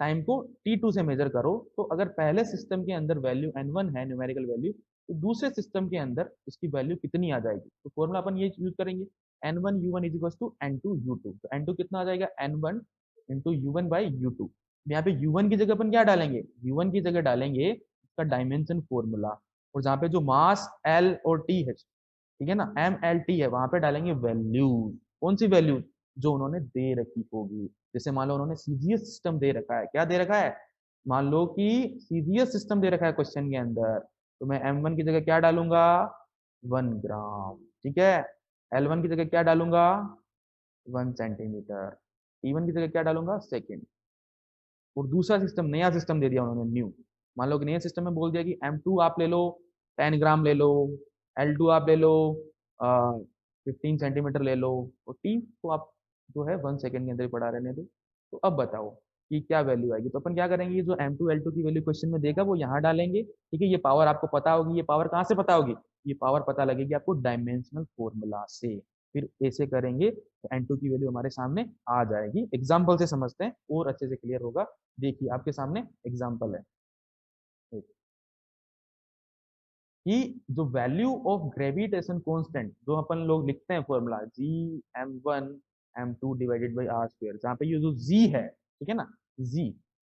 A: टाइम को t2 से मेजर करो, तो अगर पहले सिस्टम के अंदर वैल्यू n1 है न्यूमेरिकल वैल्यू, तो दूसरे सिस्टम के अंदर इसकी वैल्यू कितनी आ जाएगी। तो फॉर्मूला अपन ये यूज करेंगे n1 u1 is equal to n2 u2। तो n2 कितना आ जाएगा n1 into u1 by u2। यहाँ पे u1 की जगह अपन क्या डालेंगे, u1 की जगह डालेंगे इसका डायमेंशन फॉर्मूला, और जहाँ पे जो मास l और t है, ठीक है ना, m l t है, वहां पे डालेंगे वैल्यू। कौन सी वैल्यू, जो उन्होंने दे रखी होगी। जैसे मान लो उन्होंने सीजीएस सिस्टम दे रखा है, क्या दे रखा है, मान लो कि सीजीएस सिस्टम दे रखा है क्वेश्चन के अंदर, तो मैं m1 की जगह क्या डालूंगा 1 ग्राम, ठीक है, l1 की जगह क्या डालूंगा 1 सेंटीमीटर, t1 की जगह क्या डालूंगा सेकेंड। और दूसरा सिस्टम, नया सिस्टम दे दिया उन्होंने न्यू, मान लो कि नए सिस्टम में बोल दिया कि m2 आप ले लो 10 ग्राम ले लो, l2 आप ले लो 15 सेंटीमीटर ले लो, और t को आप जो है 1 सेकेंड के अंदर ही पढ़ा रहने दो। तो अब बताओ कि क्या वैल्यू आएगी। तो अपन क्या करेंगे, ये जो m2 l2 की वैल्यू क्वेश्चन में देगा वो यहाँ डालेंगे, ठीक है। ये पावर आपको पता होगी, ये पावर कहाँ से पता होगी, ये पावर पता लगेगी आपको डायमेंशनल फॉर्मूला से। फिर ऐसे करेंगे तो n2 की वैल्यू हमारे सामने आ जाएगी। एग्जाम्पल से समझते हैं और अच्छे से क्लियर होगा। देखिए आपके सामने एग्जाम्पल है कि जो वैल्यू ऑफ ग्रेविटेशन कांस्टेंट जो अपन लोग लिखते हैं formula g m1 m2 divided by r square, जहाँ पे ये जो g है, ठीक है ना, g,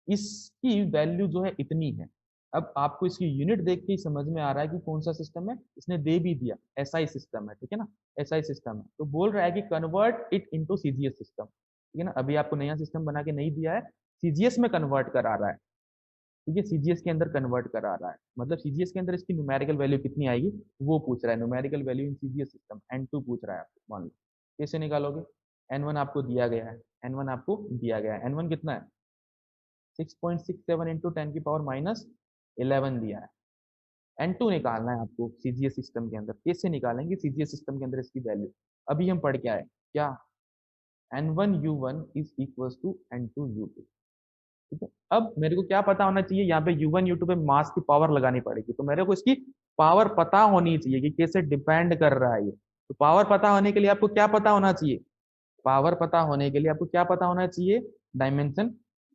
A: इसकी वैल्यू जो है इतनी है। अब आपको इसकी यूनिट देख के ही समझ में आ रहा है कि कौन सा सिस्टम है, इसने दे भी दिया SI सिस्टम है, ठीक है ना, SI सिस्टम है। तो बोल रहा है कि convert it into CGS system, ठीक है ना। अभी आपको नया सिस्टम बना के नहीं दिया है, CGS में कन्वर्ट करा रहा है, ठीक है, सीजीएस के अंदर कन्वर्ट करा रहा है। मतलब सीजीएस के अंदर इसकी न्यूमेरिकल वैल्यू कितनी आएगी वो पूछ रहा है, numerical value in CGS system n2 पूछ रहा है आपको। मान लो कैसे निकालोगे, n1 आपको दिया गया है, n1 आपको दिया गया है, n1 कितना है 6.67 इंटू 10 की पावर माइनस 11 दिया है। n2 निकालना है आपको सीजीएस सिस्टम के अंदर। कैसे निकालेंगे सीजीएस सिस्टम के अंदर इसकी वैल्यू, अभी हम पढ़ के आए क्या, n1 u1 is equal to n2 u2, ठीक है। अब मेरे को क्या पता होना चाहिए, यहाँ पे u1 u2 पे मास की पावर लगानी पड़ेगी, तो मेरे को इसकी पावर पता होनी चाहिए कि कैसे डिपेंड कर रहा है ये। तो पावर पता होने के लिए आपको क्या पता होना चाहिए, पावर पता होने के लिए आपको क्या पता होना चाहिए, डायमेंशन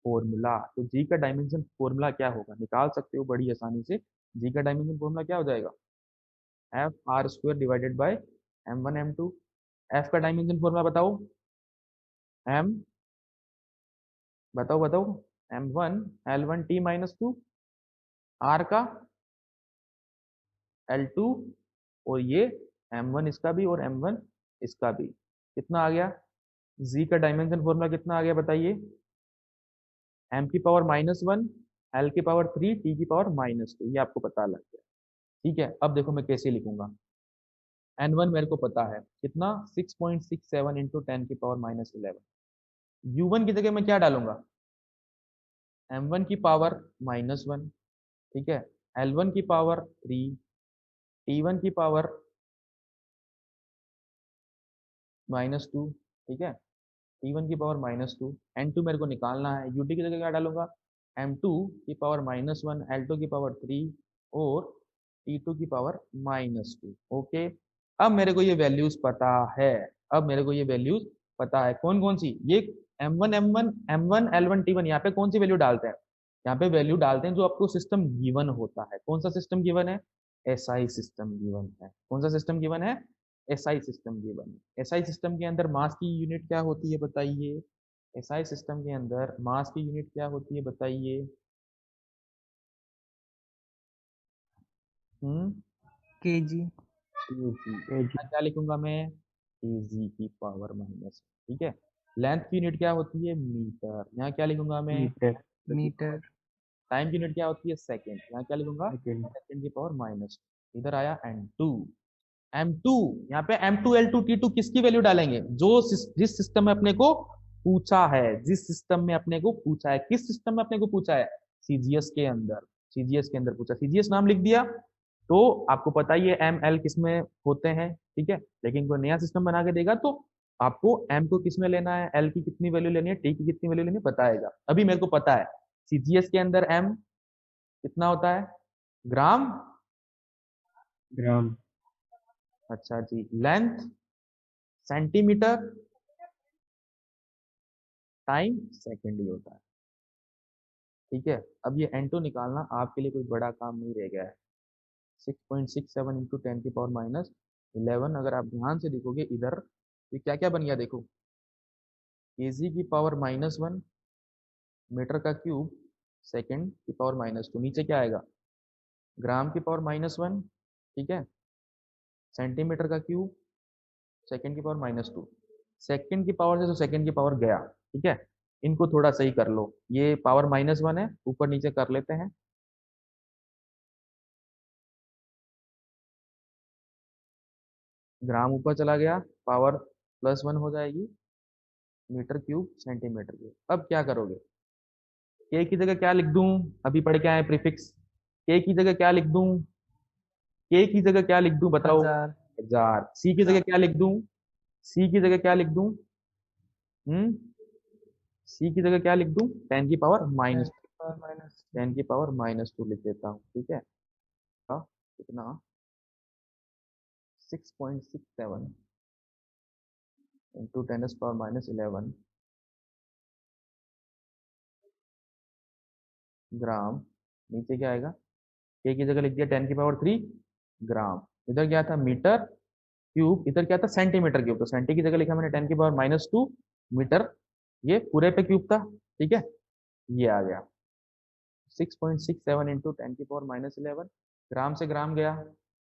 A: फॉर्मूला। तो जी का डायमेंशन फॉर्मूला क्या होगा, निकाल सकते हो बड़ी आसानी से। जी का डायमेंशन फॉर्मूला क्या हो जाएगा, F R square divided by m1 m2। F का डायमेंशन फॉर्मूला बताओ, एम बताओ बताओ, m1 l1 t minus 2, r का l2, और ये m1 इसका भी और m1 इसका भी, कितना आ गया, z का डायमेंशन फॉर्मूला कितना आ गया बताइए, m की पावर -1, l की पावर 3, t की पावर -2, ये आपको पता लग गया। ठीक है, अब देखो मैं कैसे लिखूंगा, n1 मेरे को पता है कितना 6.67 इंटू 10 की पावर -11। u1 की जगह मैं क्या डालूंगा, m1 की पावर -1, ठीक है, l1 की पावर 3, t1 की पावर -2, ठीक है, t1 की पावर -2, n2 मेरे को निकालना है, ut की जगह क्या डालूंगा, m2 की पावर -1, l2 की पावर 3 और t2 की पावर -2। ओके, अब मेरे को ये वैल्यूज पता है, अब मेरे को ये वैल्यूज पता है कौन कौन सी, ये m1 m1 m1 l1 t1, यहाँ पे कौन सी वैल्यू डालते हैं, यहाँ पे वैल्यू डालते हैं जो आपको सिस्टम गिवन होता है। कौन सा सिस्टम गिवन है, SI सिस्टम गिवन है। कौन सा सिस्टम गिवन है, SI सिस्टम गिवन है। SI सिस्टम के अंदर मास की यूनिट क्या होती है बताइए, SI सिस्टम के अंदर मास की यूनिट क्या होती है बताइए,
C: kg।
A: क्या लिखूंगा मैं, kg की पावर माइनस, ठीक है। लेंथ की यूनिट क्या होती है, मीटर, यहाँ क्या लिखूंगा मैं,
C: मीटर।
A: टाइम की यूनिट क्या होती है, सेकेंड, यहाँ क्या लिखूंगा, सेकेंड की पावर -2। इधर आया m2, m2 यहाँ पे m2 l2 t2 किसकी वैल्यू डालेंगे, जो जिस सिस्टम में अपने को पूछा है, जिस सिस्टम में अपने को पूछा है, किस सिस्टम में अपने को पूछा है, सीजीएस के अंदर, सीजीएस के अंदर पूछा, सीजीएस नाम लिख दिया तो आपको पता ही है एम एल किस में होते हैं, ठीक है। लेकिन कोई नया सिस्टम बना के देगा तो आपको एम को किस में लेना है, एल की कितनी वैल्यू लेनी है, टी की कितनी वैल्यू लेनी है बताएगा। अभी मेरे को पता है सीजीएस के अंदर एम कितना होता है, ग्राम,
C: ग्राम,
A: अच्छा जी, लेंथ सेंटीमीटर, टाइम सेकंड ही होता है, ठीक है। अब ये N2 निकालना आपके लिए कोई बड़ा काम नहीं रह गया है। 6.67 इंटू 10⁻11, अगर आप ध्यान से देखोगे इधर ये क्या क्या बन गया देखो, केजी की पावर -1, मीटर का क्यूब, सेकंड की पावर -2, नीचे क्या आएगा, ग्राम की पावर -1, ठीक है, सेंटीमीटर का क्यूब, सेकंड की पावर -2, सेकंड की पावर से तो सेकंड की पावर गया, ठीक है। इनको थोड़ा सही कर लो, ये पावर -1 है, ऊपर नीचे कर लेते हैं, ग्राम ऊपर चला गया, पावर +1 हो जाएगी, मीटर क्यूब सेंटीमीटर क्यूब। अब क्या करोगे, के की जगह क्या लिख दूं, अभी पढ़ के आए प्रीफिक्स, के की जगह क्या लिख दूं, के की जगह क्या लिख दूं बताओ,
C: 1000,
A: 1000, सी की जगह क्या लिख दूं, सी की जगह क्या लिख दूं, हम्म, सी की जगह क्या लिख दूं, 10 की पावर
C: 10
A: माइनस,
C: की पावर माइनस
A: 10 की पावर -2 लिख देता हूँ, ठीक है। कितना, 6.67 इंटू 10⁻11 ग्राम, नीचे क्या आएगा, के की जगह लिख दिया 10⁻3 ग्राम, इधर क्या था मीटर क्यूब, इधर क्या था सेंटीमीटर क्यूब, तो सेंटी की जगह लिखा मैंने 10⁻2 मीटर, ये पूरे पे क्यूब था, ठीक है। ये आ गया 6.67 इंटू 10⁻11, ग्राम से ग्राम गया,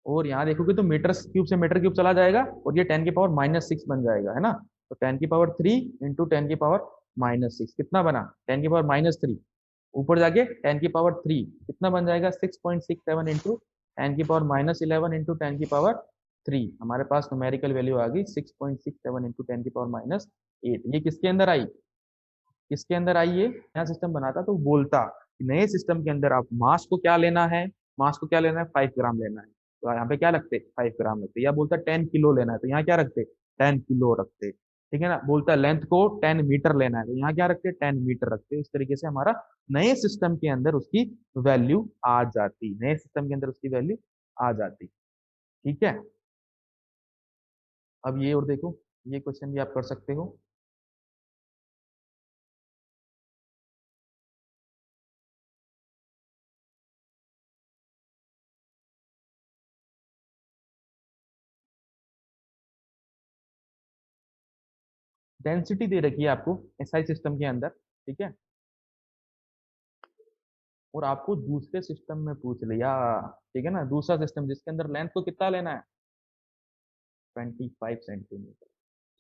A: और यहाँ देखोगे तो मीटर क्यूब से मीटर क्यूब चला जाएगा और ये 10⁻6 बन जाएगा, है ना। तो 10⁻3 इंटू 10⁻6 कितना बना, 10⁻3, ऊपर जाके 10⁻3 कितना बन जाएगा, 6.67 इंटू 10⁻11 इंटू 10⁻3, हमारे पास न्यूमेरिकल वैल्यू आ गई 6.67 इंटू 10⁻8। ये किसके अंदर आई, किसके अंदर आई, ये नया सिस्टम बनाता तो बोलता कि नए सिस्टम के अंदर आप मास को क्या लेना है, मास को क्या लेना है, 5 ग्राम लेना है, तो यहाँ पे क्या रखते, 5 ग्राम रखते, या बोलता 10 किलो लेना है तो यहाँ क्या रखते, 10 किलो रखते, ठीक है ना। बोलता लेंथ को 10 मीटर लेना है तो यहाँ क्या रखते, 10 मीटर रखते। इस तरीके से हमारा नए सिस्टम के अंदर उसकी वैल्यू आ जाती, नए सिस्टम के अंदर उसकी वैल्यू आ जाती, ठीक है। अब ये और देखो, ये क्वेश्चन भी आप कर सकते हो, डेंसिटी दे रखी है आपको एसआई सिस्टम के अंदर, ठीक है, और आपको दूसरे सिस्टम में पूछ लिया, ठीक है ना, दूसरा सिस्टम जिसके अंदर लेंथ को कितना लेना है, 25 सेंटीमीटर,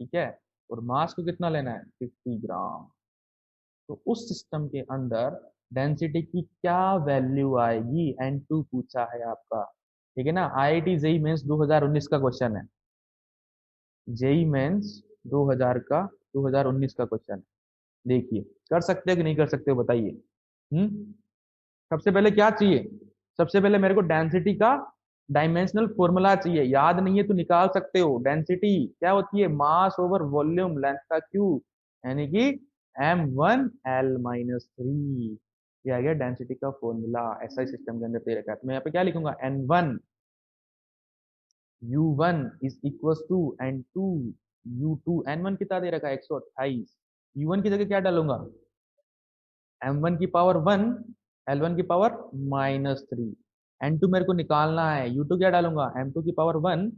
A: ठीक है, और मास को कितना लेना है, 50 ग्राम। तो उस सिस्टम के अंदर डेंसिटी की क्या वैल्यू आएगी, N2 पूछा है आपका, ठीक है ना। IIT जेई मेंस 2019 का क्वेश्चन है, जेई मेंस 2019 का क्वेश्चन है, देखिए कर सकते हो कि नहीं कर सकते हो बताइए। सबसे पहले क्या चाहिए, सबसे पहले मेरे को डेंसिटी का डायमेंशनल फॉर्मूला चाहिए, याद नहीं है तो निकाल सकते हो। डेंसिटी क्या होती है, मास ओवर वॉल्यूम लेंथ का क्यूब, यानी कि m1l-3, ये आ गया डेंसिटी का फॉर्मूला, एसआई सिस्टम के अंदर दे रखा है। तो मैं यहाँ पे क्या लिखूंगा, n1 u1 is equal to n2 u2, n1 कितना दे रखा है 128, u1 की जगह क्या डालूंगा, m1 की पावर 1, l1 की पावर -3, n2 मेरे को निकालना है, u2 क्या डालूंगा, m2 की पावर 1,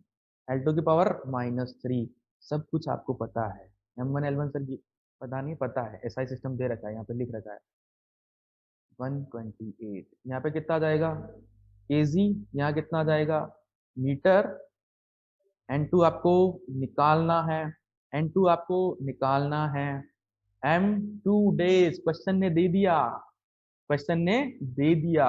A: l2 की पावर -3, सब कुछ आपको पता है। m1 l1 सर पता नहीं, पता है, एसआई सिस्टम दे रखा है, यहाँ पे लिख रखा है 128, यहाँ पे कितना आ जाएगा केजी, यहाँ कितना आ जाएगा मीटर, n2 आपको निकालना है, n2 आपको निकालना है, m2 डेज क्वेश्चन ने दे दिया, क्वेश्चन ने दे दिया,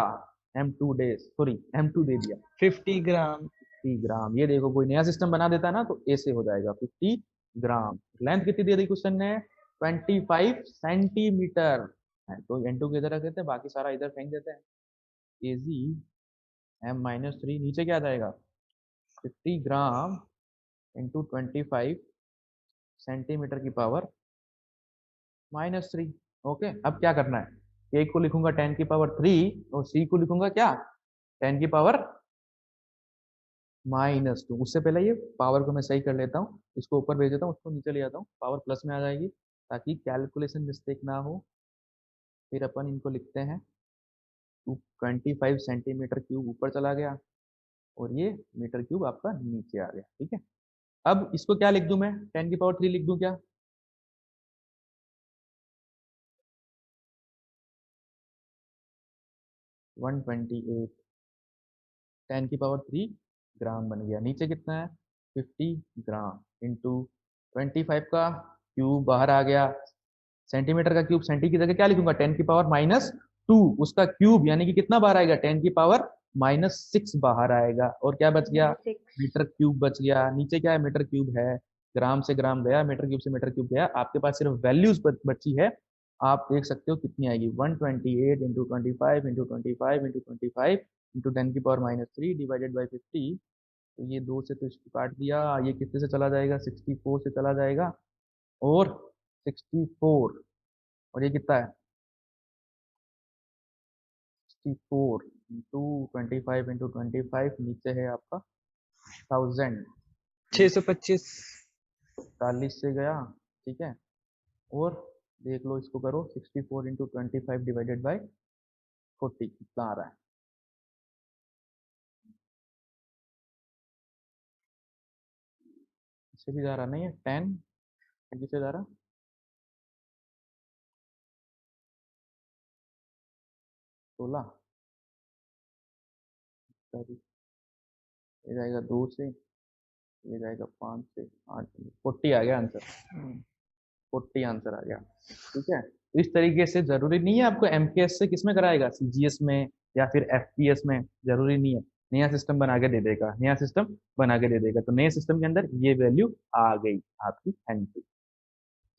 A: m2 डेज, सॉरी m2 दे दिया
C: 50 ग्राम,
A: 50 ग्राम। ये देखो कोई नया सिस्टम बना देता ना तो ऐसे हो जाएगा 50 ग्राम। लेंथ कितनी दे दी क्वेश्चन ने, 25 सेंटीमीटर है। तो n2 को इधर रख देते हैं, बाकी सारा इधर फेंक देते हैं। Ag (m-3) नीचे क्या आ जाएगा 50 ग्राम इंटू 25 सेंटीमीटर की पावर -3। ओके, अब क्या करना है, k को लिखूंगा 10 की पावर 3 और c को लिखूंगा क्या 10 की पावर -2। उससे पहले ये पावर को मैं सही कर लेता हूँ, इसको ऊपर भेज देता हूँ, उसको नीचे ले जाता हूँ, पावर प्लस में आ जाएगी ताकि कैलकुलेशन मिस्टेक ना हो। फिर अपन इनको लिखते हैं 25 सेंटीमीटर क्यूब ऊपर चला गया और ये मीटर क्यूब आपका नीचे आ गया। ठीक है, अब इसको क्या लिख दूं मैं 10 की पावर 3 लिख दूं क्या 128 10 की पावर 3 ग्राम बन गया। नीचे कितना है 50 ग्राम इंटू 25 का क्यूब बाहर आ गया, सेंटीमीटर का क्यूब सेंटी की जगह क्या लिखूंगा 10 की पावर -2 उसका क्यूब यानी कि कितना बाहर आएगा 10 की पावर -6 बाहर आएगा। और क्या बच गया मीटर क्यूब बच गया। नीचे क्या है मीटर क्यूब है, ग्राम से ग्राम गया, मीटर क्यूब से मीटर क्यूब गया, आपके पास सिर्फ वैल्यूज बची है। आप देख सकते हो कितनी आएगी 128 इंटू 25 इंटू 25 इंटू 25 इंटू 10 की पावर -3 डिवाइडेड बाई 50। तो ये 2 से तो इसको काट दिया, ये कितने से चला जाएगा 64 से चला जाएगा और 64 और ये कितना है 64 इंटू 25 इंटू 25 नीचे है आपका 1000
C: 625
A: 40 से गया। ठीक है, और देख लो इसको करो 64 इंटू 25 डिवाइडेड बाई 40 कितना आ रहा है। इससे भी जा रहा नहीं है 10 से जा रहा 16 ये जाएगा 2 से, ये जाएगा 5 से 8 40 आ गया आंसर। 40 आंसर आ गया। ठीक है, तो इस तरीके से जरूरी नहीं है आपको एमकेएस से किसमें कराएगा सीजीएस में या फिर एफपीएस में, जरूरी नहीं है, नया सिस्टम बना के दे देगा, नया सिस्टम बना के दे देगा। तो नए सिस्टम के अंदर ये वैल्यू आ गई आपकी एन2।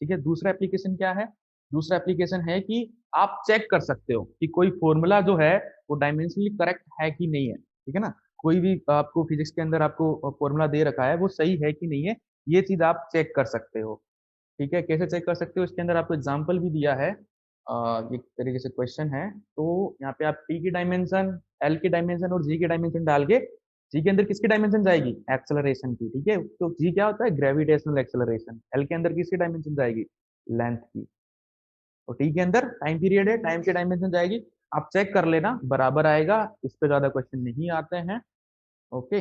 A: ठीक है, दूसरा एप्लीकेशन क्या है, दूसरा एप्लीकेशन है कि आप चेक कर सकते हो कि कोई फॉर्मूला जो है वो डायमेंशनली करेक्ट है कि नहीं है। ठीक है ना, कोई भी आपको फिजिक्स के अंदर आपको फॉर्मूला दे रखा है वो सही है कि नहीं है, ये चीज आप चेक कर सकते हो। ठीक है, कैसे चेक कर सकते हो, इसके अंदर आपको एग्जांपल भी दिया है। एक तरीके से क्वेश्चन है, तो यहाँ पे आप टी की डायमेंशन, एल की डायमेंशन और जी की डायमेंशन डाल के, जी के अंदर किसकी डायमेंशन जाएगी एक्सेलरेशन की। ठीक है, तो जी क्या होता है ग्रेविटेशनल एक्सेलरेशन, एल के अंदर किसकी डायमेंशन जाएगी लेंथ की, और टी के अंदर टाइम पीरियड है, टाइम की डायमेंशन जाएगी। आप चेक कर लेना बराबर आएगा, इस पे ज्यादा क्वेश्चन नहीं आते हैं। ओके,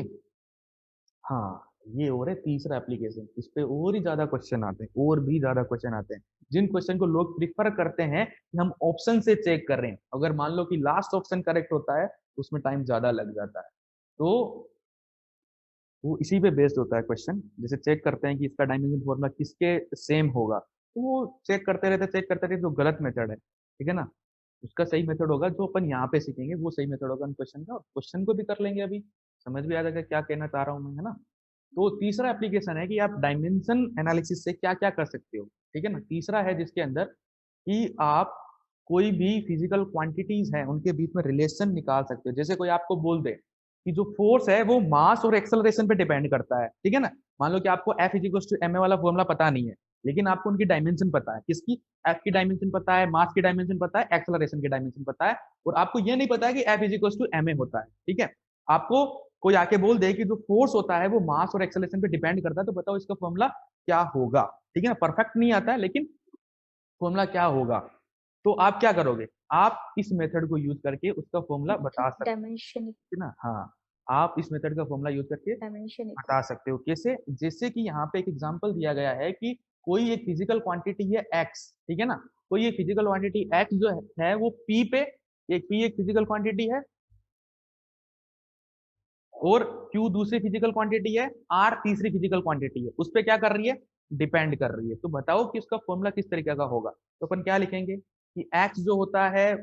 A: हाँ ये और है तीसरा एप्लीकेशन, इस पे और ही ज्यादा क्वेश्चन आते हैं, और भी ज्यादा क्वेश्चन आते हैं, जिन क्वेश्चन को लोग प्रिफर करते हैं कि हम ऑप्शन से चेक कर रहे हैं, अगर मान लो कि लास्ट ऑप्शन करेक्ट होता है तो उसमें टाइम ज्यादा लग जाता है। तो वो इसी पे बेस्ड होता है क्वेश्चन, जैसे चेक करते हैं कि इसका डायमेंशन फॉर्मूला किसके सेम होगा, तो वो चेक करते रहते तो गलत मेथड है। ठीक है ना, उसका सही मेथड होगा जो अपन यहाँ पे सीखेंगे, वो सही मेथड होगा क्वेश्चन का, क्वेश्चन को भी कर लेंगे, अभी समझ भी आ जाएगा क्या कहना चाह रहा हूँ मैं, है ना। तो तीसरा एप्लीकेशन है कि आप डायमेंशन एनालिसिस से क्या क्या कर सकते हो। ठीक है ना, तीसरा है जिसके अंदर कि आप कोई भी फिजिकल क्वांटिटीज है उनके बीच में रिलेशन निकाल सकते हो। जैसे कोई आपको बोल दे कि जो फोर्स है वो मास और एक्सेलरेशन पे डिपेंड करता है। ठीक है ना, मान लो कि आपको F = ma वाला फॉर्मूला पता नहीं है, लेकिन आपको उनकी डायमेंशन पता है, किसकी F की डायमेंशन पता है, मास की डायमेंशन पता है, एक्सेलरेशन की डायमेंशन पता है, और आपको ये नहीं पता है कि F = ma होता है। ठीक है, आपको कोई आके बोल दे कि जो फोर्स होता है वो मास और एक्सेलरेशन पे डिपेंड करता है, तो बताओ इसका फॉर्मूला क्या होगा। ठीक है ना, परफेक्ट नहीं आता है लेकिन फॉर्मूला क्या होगा। तो आप क्या करोगे, आप इस मेथड को यूज करके उसका फॉर्मूला बता सकते
B: डायमेंशन
A: हो ना। हाँ, आप इस मेथड का फॉर्मूला यूज करके
B: डायमेंशन
A: बता सकते हो। कैसे, जैसे कि यहाँ पे एक एग्जांपल दिया गया है कि कोई एक फिजिकल क्वांटिटी है x। ठीक है ना, कोई एक फिजिकल क्वांटिटी x जो है वो p पे, एक p एक फिजिकल क्वांटिटी है और q दूसरी फिजिकल क्वांटिटी है, r तीसरी फिजिकल क्वांटिटी है, उस पर क्या कर रही है डिपेंड कर रही है। तो बताओ कि उसका फॉर्मूला किस तरीके का होगा। तो अपन क्या लिखेंगे कि x जो होता है,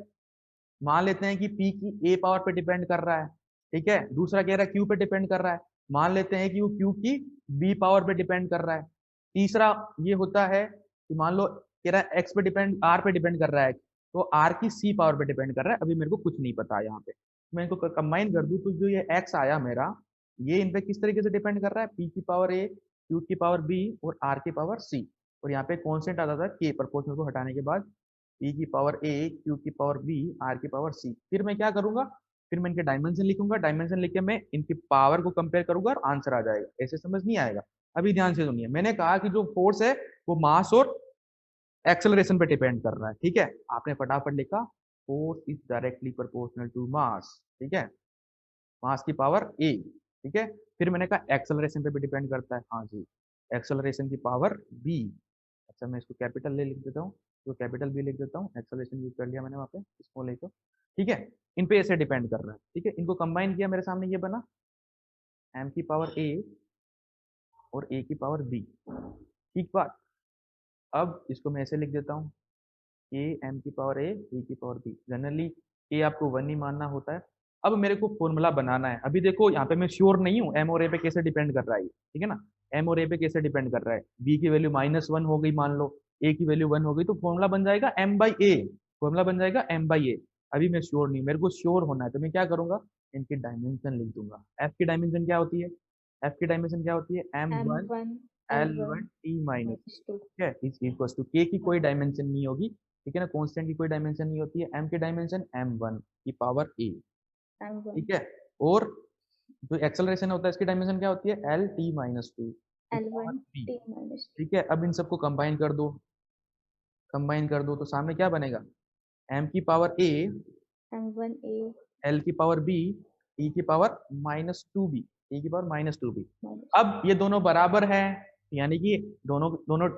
A: मान लेते हैं कि p की a पावर पे डिपेंड कर रहा है। ठीक है, दूसरा कह रहा है q पे डिपेंड कर रहा है, मान लेते हैं कि वो q की b पावर पे डिपेंड कर रहा है। तीसरा ये होता है कि मान लो कह रहा है एक्स पे डिपेंड, आर पे डिपेंड कर रहा है, तो आर की सी पावर पे डिपेंड कर रहा है। अभी मेरे को कुछ नहीं पता यहाँ पे, मैं इनको कंबाइन कर दूं तो जो ये एक्स आया मेरा, ये इन पे किस तरीके से डिपेंड कर रहा है, पी की पावर ए, क्यू की पावर बी और आर की पावर सी। और यहाँ पे कॉन्स्टेंट आता था के, प्रपोर्शनल को हटाने के बाद, पी की पावर ए, क्यू की पावर बी, आर की पावर सी। फिर मैं क्या करूंगा, फिर मैं इनके डायमेंशन लिखूंगा, डायमेंशन लिख के मैं इनकी पावर को कंपेयर करूंगा और आंसर आ जाएगा। ऐसे समझ नहीं आएगा। अभी ध्यान से सुनिए, मैंने कहा कि जो फोर्स है वो मास और एक्सेलरेशन पे डिपेंड कर रहा है, ठीक है। आपने फटाफट लिखा force is directly proportional to mass, ठीक है, मास की पावर ए, ठीक है। फिर मैंने कहा एक्सेलरेशन पे भी डिपेंड करता है, हाँ जी, एक्सेलरेशन की पावर बी। अच्छा मैं इसको कैपिटल ले लिख देता हूँ, तो कैपिटल बी लिख देता हूँ, एक्सेलरेशन यूज कर लिया मैंने वहाँ पे इसको लेकर, ठीक है। इन पे ऐसे डिपेंड कर रहा है, ठीक है। इनको कंबाइन किया, मेरे सामने ये बना एम की पावर ए और ए की पावर बी, ठीक बात। अब इसको मैं ऐसे लिख देता हूँ, ए एम की पावर ए की पावर बी। जनरली ए आपको वन ही मानना होता है। अब मेरे को फॉर्मूला बनाना है। अभी देखो यहाँ पे मैं श्योर नहीं हूँ एम और ए पे कैसे डिपेंड कर रहा है, ठीक है ना, एम और ए पे कैसे डिपेंड कर रहा है। बी की वैल्यू -1 हो गई मान लो, ए की वैल्यू 1 हो गई, तो फॉर्मूला बन जाएगा एम बाई ए, फॉर्मूला बन जाएगा एम बाई ए। अभी मैं श्योर नहीं, मेरे को श्योर होना है, तो मैं क्या करूंगा, इनकी डायमेंशन लिख दूंगा। एफ की डायमेंशन क्या होती है, एफ की डायमेंशन क्या होती है, m1
B: M1
A: L1
B: L1
A: T minus,
B: -2
A: ठीक है, इज इक्वल टू के की कोई डायमेंशन नहीं होगी, ठीक है ना, कांस्टेंट की कोई डायमेंशन नहीं होती है, m की डायमेंशन m1 की पावर a,
B: M1
A: ठीक है। और जो एक्सेलरेशन होता है इसकी डायमेंशन क्या होती है, l t माइनस टू की पावर
B: L1
A: b,
B: T -2
A: ठीक है। अब इन सबको कंबाइन कर दो, कंबाइन कर दो तो सामने क्या बनेगा, m की power a,
B: M1 A
A: l की पावर b, e की पावर -2b, e की पावर -2b।
B: minus
A: अब ये दोनों बराबर है, यानी कि दोनों दोनों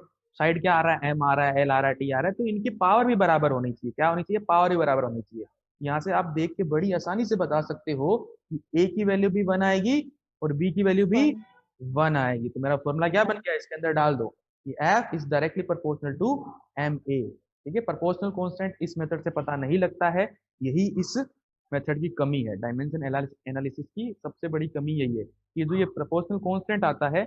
A: साइड क्या आ रहा है, एम आ रहा है, एल आ रहा है, टी आ रहा है, तो इनकी पावर भी बराबर होनी चाहिए। क्या होनी चाहिए, पावर भी बराबर होनी चाहिए। यहाँ से आप देख के बड़ी आसानी से बता सकते हो कि ए की वैल्यू भी 1 आएगी और बी की वैल्यू भी
B: 1
A: 1 आएगी। तो मेरा फॉर्मूला क्या बन गया, इसके अंदर डाल दो कि f is directly proportional to m a, ठीक है। प्रोपोर्शनल कांस्टेंट इस मेथड से पता नहीं लगता है, यही इस मेथड की कमी है। डायमेंशन एनालिसिस की सबसे बड़ी कमी यही है कि जो ये प्रोपोर्शनल कांस्टेंट आता है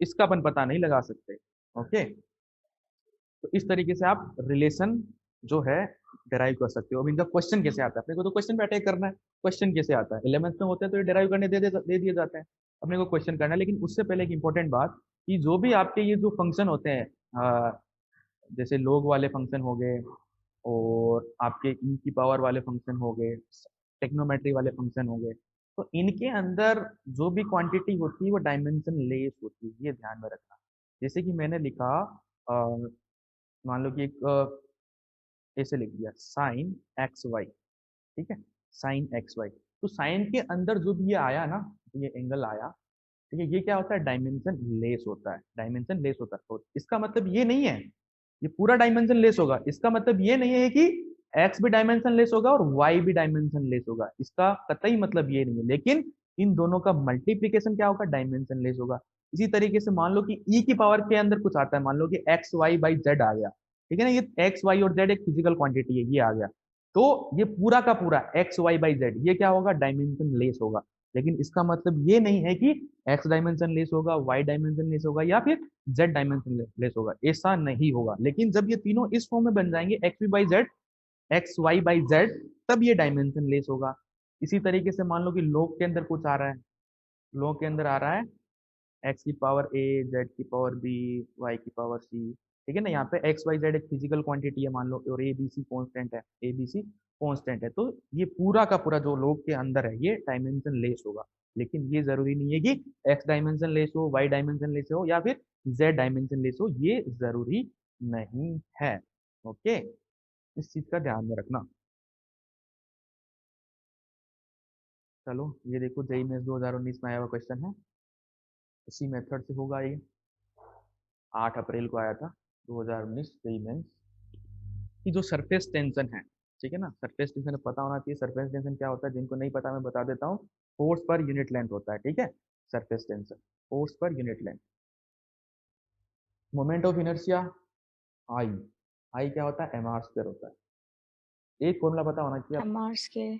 A: इसका अपन पता नहीं लगा सकते, ओके। तो इस तरीके से आप रिलेशन जो है डेराइव कर सकते हो। अब इनका क्वेश्चन कैसे आता है, अपने को तो क्वेश्चन पे अटैक करना है, क्वेश्चन कैसे आता है, 11th में होते हैं तो ये डेराइव करने दे दिए जाते हैं, अपने को क्वेश्चन करना है। लेकिन उससे पहले एक इंपॉर्टेंट बात कि जो भी आपके ये जो फंक्शन होते हैं, जैसे लोग वाले फंक्शन हो गए और आपके ई की पावर वाले फंक्शन हो गए, टेक्नोमेट्री वाले फंक्शन हो गए, तो इनके अंदर जो भी क्वांटिटी होती है वो डायमेंशन लेस होती है, ये ध्यान में रखना। जैसे कि मैंने लिखा, मान लो कि एक ऐसे लिख दिया साइन एक्स वाई, ठीक है, साइन एक्स वाई। तो साइन के अंदर जो भी ये आया ना, ये एंगल आया, ठीक है, ये क्या होता है, डायमेंशन लेस होता है, डायमेंशन लेस होता है। तो इसका मतलब ये नहीं है ये पूरा डायमेंशन लेस होगा, इसका मतलब ये नहीं है कि एक्स भी डायमेंशन लेस होगा और वाई भी डायमेंशन लेस होगा, इसका कतई मतलब ये नहीं है। लेकिन इन दोनों का मल्टीप्लीकेशन क्या होगा, डायमेंशन लेस होगा। इसी तरीके से मान लो कि ई की पावर के अंदर कुछ आता है, मान लो कि एक्स वाई बाई जेड आ गया, ठीक है ना, ये एक्स वाई और जेड एक फिजिकल क्वांटिटी है, ये आ गया, तो ये पूरा का पूरा एक्स वाई बाई जेड ये क्या होगा, डायमेंशन लेस होगा। लेकिन इसका मतलब ये नहीं है कि एक्स डायमेंशन लेस होगा, वाई डायमेंशन लेस होगा या फिर जेड डायमेंशन लेस होगा, ऐसा नहीं होगा। लेकिन जब ये तीनों इस फॉर्म में बन जाएंगे, x v by z, x y by z, तब ये डायमेंशन लेस होगा। इसी तरीके से मान लो कि लोग के अंदर कुछ आ रहा है, लोग के अंदर आ रहा है एक्स की पावर ए, जेड की पावर बी, वाई की पावर सी, ठीक है ना। यहाँ पे एक्स वाई जेड एक फिजिकल क्वांटिटी है मान लो, और ए बी सी कॉन्स्टेंट है, ए बी सी कॉन्स्टेंट है, तो ये पूरा का पूरा जो लोग के अंदर है ये डायमेंशन लेस होगा। लेकिन ये जरूरी नहीं है कि एक्स डायमेंशन लेस हो, वाई डायमेंशन लेस हो या फिर जेड डायमेंशन लेस हो, ये जरूरी नहीं है, ओके। इस चीज का ध्यान में रखना। चलो ये देखो जेई मेंस 2019 में आया हुआ क्वेश्चन है, इसी मेथड से होगा ये, 8 अप्रैल को आया था 2019 जेई मेंस की। जो सरफेस टेंशन है, ठीक है ना, सरफेस टेंशन पता होना चाहिए। सरफेस टेंशन क्या होता है, जिनको नहीं पता मैं बता देता हूँ, फोर्स पर यूनिट लेंथ होता है, ठीक है। Surface tension force per unit length. Moment of inertia I, I क्या होता है, एम आर स्क्वायर होता है, एक फॉर्मूला पता होना चाहिए आपको।
B: MR scale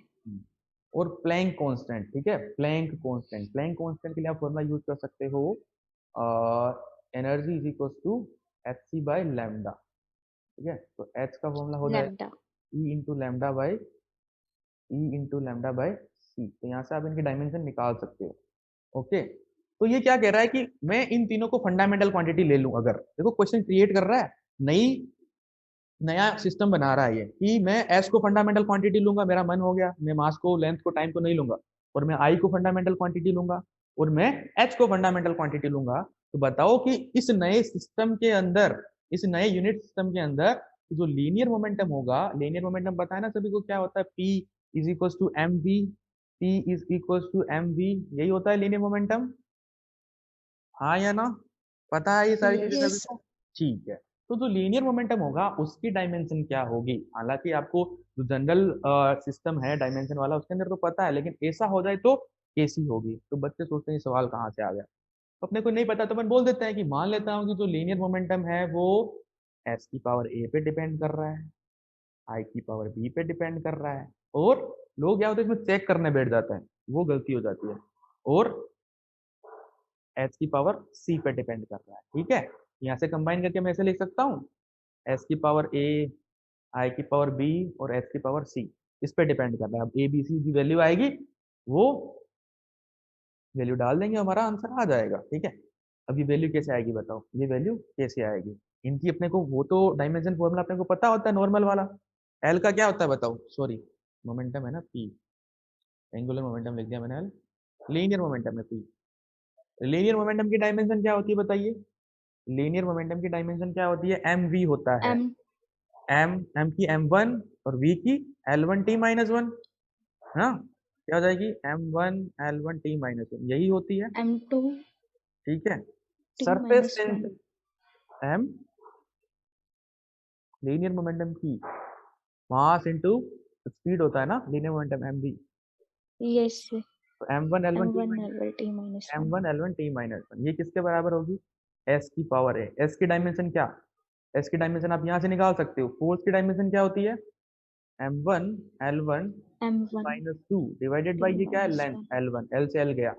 A: और प्लैंक कांस्टेंट, ठीक है, प्लैंक कांस्टेंट, प्लैंक कांस्टेंट के लिए आप फॉर्मूला यूज कर सकते हो, energy is equal to H C by lambda, ठीक है, तो h का फॉर्मूला हो जाएगा
B: lambda
A: e into lambda by C. तो यहाँ से आप इनकी डायमेंशन निकाल सकते हो। ओके, तो ये क्या कह रहा है कि मैं इन तीनों को फंडामेंटल क्वांटिटी ले लूं। अगर देखो क्वेश्चन क्रिएट कर रहा है, नया सिस्टम बना रहा है ये कि मैं एस को फंडामेंटल क्वांटिटी लूंगा, मेरा मन हो गया, मैं मास को, लेंथ को, टाइम को नहीं लूंगा, और मैं आई को फंडामेंटल क्वांटिटी लूंगा, और मैं एच को फंडामेंटल क्वांटिटी लूंगा। तो बताओ कि इस नए सिस्टम के अंदर, इस नए यूनिट सिस्टम के अंदर जो लीनियर मोमेंटम होगा, लीनियर मोमेंटम पता है ना सभी को क्या होता है, P is equal to m v, P is equal to m v, यही होता है लीनियर मोमेंटम। हाँ या ना, पता है ये सारी चीजें
B: यस
A: सभी को? ठीक है, तो जो लीनियर मोमेंटम होगा उसकी डायमेंशन क्या होगी? हालांकि आपको जो जनरल सिस्टम है डायमेंशन वाला उसके अंदर तो पता है, लेकिन ऐसा हो जाए तो कैसी होगी? तो बच्चे सोचते हैं ये सवाल कहाँ से आ गया। तो अपने को नहीं पता तो अपन बोल देते हैं कि मान लेता हूँ कि जो लीनियर मोमेंटम है वो एस की पावर ए पे डिपेंड कर रहा है, आई की पावर बी पे डिपेंड कर रहा है, और लोग क्या होते हैं इसमें चेक करने बैठ जाते हैं, वो गलती हो जाती है, और एच की पावर सी पे डिपेंड कर रहा है। ठीक है, यहाँ से कंबाइन करके मैं ऐसे लिख सकता हूँ, एस की पावर ए, आई की पावर बी, और एच की पावर सी, इस पे डिपेंड कर रहा है। अब ए बी सी की वैल्यू आएगी, वो वैल्यू डाल देंगे, हमारा आंसर आ जाएगा। ठीक है, अब ये वैल्यू कैसे आएगी बताओ, ये वैल्यू कैसे आएगी? इनकी अपने को वो तो डायमेंशन फॉर्मूला अपने को पता होता है, नॉर्मल वाला। एल का क्या होता है बताओ, सॉरी मोमेंटम है ना पी, एंगुलर मोमेंटम लिख दिया मैंने, एल लीनियर मोमेंटम है पी। लीनियर मोमेंटम की डायमेंशन क्या होती है बताइए? लीनियर मोमेंटम की डायमेंशन क्या होती है? एम वी होता है।
B: एम
A: एम की एम वन और वी की l one t minus one. हाँ, क्या हो जाएगी? M one L one t minus one, यही होती है।
B: M2
A: ठीक है,
B: T
A: surface
B: minus 1
A: tension m linear momentum की मास इनटू स्पीड होता है ना linear momentum m v.
B: yes
A: तो m one L one t
B: M1
A: minus
B: L T minus
A: m
B: 1
A: one L one t minus one, ये किसके बराबर होगी? S की पावर है। एस की डायमेंशन क्या? एस की डायमेंशन आप यहाँ से निकाल सकते हो। फोर्स की डायमेंशन क्या होती है? M one L one
B: M1
A: minus two divided
B: T
A: by ये क्या है?
B: minus
A: length
B: 1
A: L one, L से एल गया,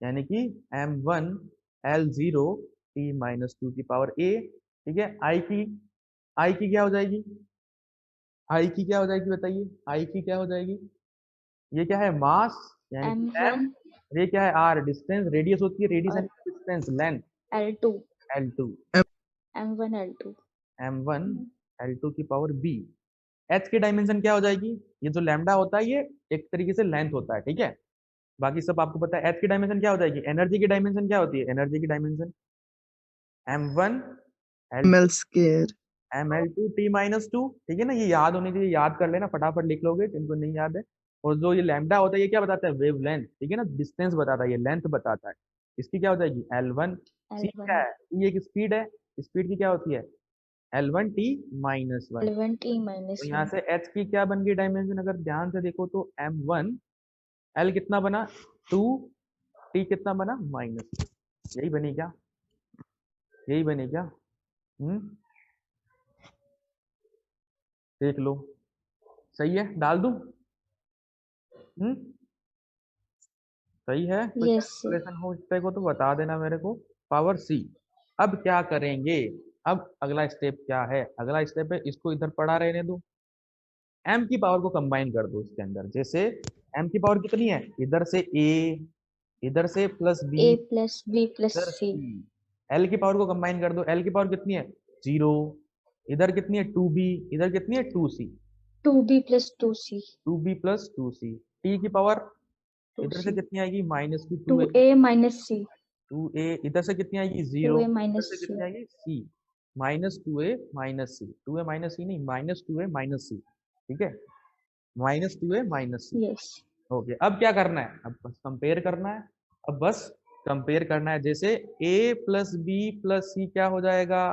A: यानी कि M one L zero T minus two की पावर ए। ठीक है, आई की क्या हो जाएगी? आई की क्या हो जाएगी बताइए? आई की क्या हो जाएगी? ये क्या है? मास, यानी कि एम,
B: M1
A: ये क्या है? आर, डिस्टेंस, रेडियस होती है, रेडियस
B: और
A: and distance, length
B: L2
A: L two,
B: M1 L2
A: M one L two की पावर बी। एच की डायमेंशन क्या हो जाएगी? ये जो लैम्डा होता है ये एक तरीके से लेंथ होता है। ठीक है, बाकी सब आपको पता है। एच की डायमेंशन क्या हो जाएगी? एनर्जी की डायमेंशन क्या होती है? एनर्जी की dimension M one L
C: ml square
A: M L two T minus two. ठीक है ना, ये याद होने चाहिए, याद कर लेना, फटाफट लिख लोगे जिनको नहीं याद है। और जो ये लैम्डा होता है ये क्या बताता है? Wave length. ठीक है ना, डिस्टेंस बताता है, ये लेंथ बताता है। इसकी क्या हो जाएगी? L one. सी क्या
B: L1
A: है? ये एक स्पीड है, स्पीड की क्या होती है? L one t minus one.
B: L1 T
A: तो
B: minus
A: यहाँ
B: 1
A: से एच की क्या बन गई डायमेंशन? अगर ध्यान से देखो तो एम वन, एल कितना बना? टू, टी कितना बना? माइनस। यही बनी क्या? यही बनी क्या? देख लो, सही है? डाल दूं? हम्म, सही है? कोई
B: yes
A: कैलकुलेशन हो इस पे को तो बता देना मेरे को। पावर सी। अब क्या करेंगे? अब अगला स्टेप क्या है? अगला स्टेप है इसको इधर पड़ा रहने दो, एम की पावर को कंबाइन कर दो इसके अंदर। जैसे एम की पावर कितनी है? इधर से ए, इधर से plus B,
B: A plus B plus
A: इधर
B: C
A: सी। एल की पावर को कंबाइन कर दो, एल की पावर कितनी है? जीरो। इधर कितनी है? टू बी, इधर कितनी है? Two C.
B: 2B plus 2C
A: two B plus two C. T की पावर इधर से
B: 2C
A: कितनी आएगी? माइनस की टू है।
B: 2A minus C
A: टू ए, इधर से कितनी आएगी? जीरो।
B: 2A
A: इधर
B: minus
A: से
B: C
A: कितनी आएगी? C. Minus two A minus C, two A minus C नहीं, minus two A minus C. ठीक है, minus two A minus C.
B: yes
A: okay, अब क्या करना है? अब बस कंपेयर करना है। अब बस कंपेयर करना है। जैसे ए प्लस बी प्लस सी क्या हो जाएगा?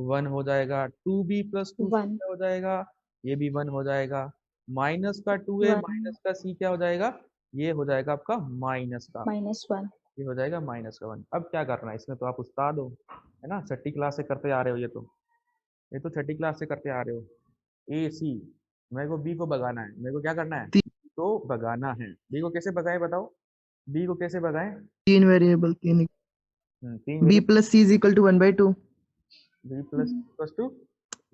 A: वन हो जाएगा। टू बी प्लस टू सी
B: 1
A: क्या हो जाएगा? ये भी वन हो जाएगा। माइनस का टू ए
B: 1
A: माइनस का सी क्या हो जाएगा? ये हो जाएगा आपका माइनस का,
B: minus 1
A: ये हो जाएगा माइनस का वन। अब क्या करना है? इसमें तो आप उस्ताद हो, है ना, छठी क्लास से करते आ रहे हो। ये तो छठी क्लास से करते आ रहे हो। ए सी, मेरे को बी को भगाना है। मेरे को क्या करना है? तो भगाना है। बी को कैसे भगाए बताओ? बी को कैसे भगाएं?
C: तीन वेरिएबल तीन
A: तीन
C: b
A: variable.
C: plus c is equal to 1/2
A: B plus plus two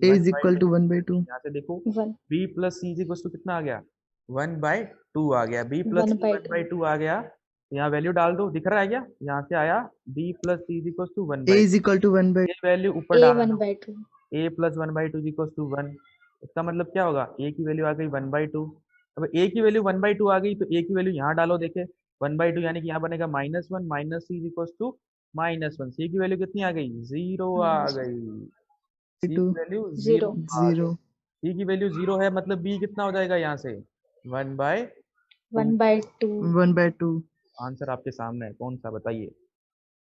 C: A
A: 1
C: is
A: by
C: equal
A: 2।
C: to 1 by 2.
A: यहाँ से देखो
B: 1
A: b plus C equal to कितना आ गया 1 by 2 आ गया, b plus
B: 1
A: C
B: by
A: 1
B: 2
A: by 2 आ गया। यहाँ वैल्यू डाल दो, दिख रहा है क्या, यहाँ से आया b plus C equal to 1
C: A
A: by
C: is equal to 1 by
A: ये वैल्यू ऊपर
B: A
A: डाल
B: 1
A: दो,
B: by 2
A: a plus 1 by 2 equal to 1। इसका मतलब क्या होगा, a की वैल्यू आ गई 1 by 2। अब a की वैल्यू 1 by 2 आ गई तो a की वैल्यू यहाँ डालो, देखे 1 by 2 यानी कि यहाँ बनेगा -1 माइनस सी इक्वल टू -1। सी की वैल्यू कितनी आ गई 0 आ
B: -1
A: गई, सी
C: 2.
A: की वैल्यू 0
B: 0
A: आ गई।
C: 0.
A: सी की वैल्यू 0 है मतलब b कितना हो जाएगा यहाँ से 1 by 2।
B: 1 by 2
C: 1 by 2.
A: आंसर आपके सामने है, कौन सा बताइए।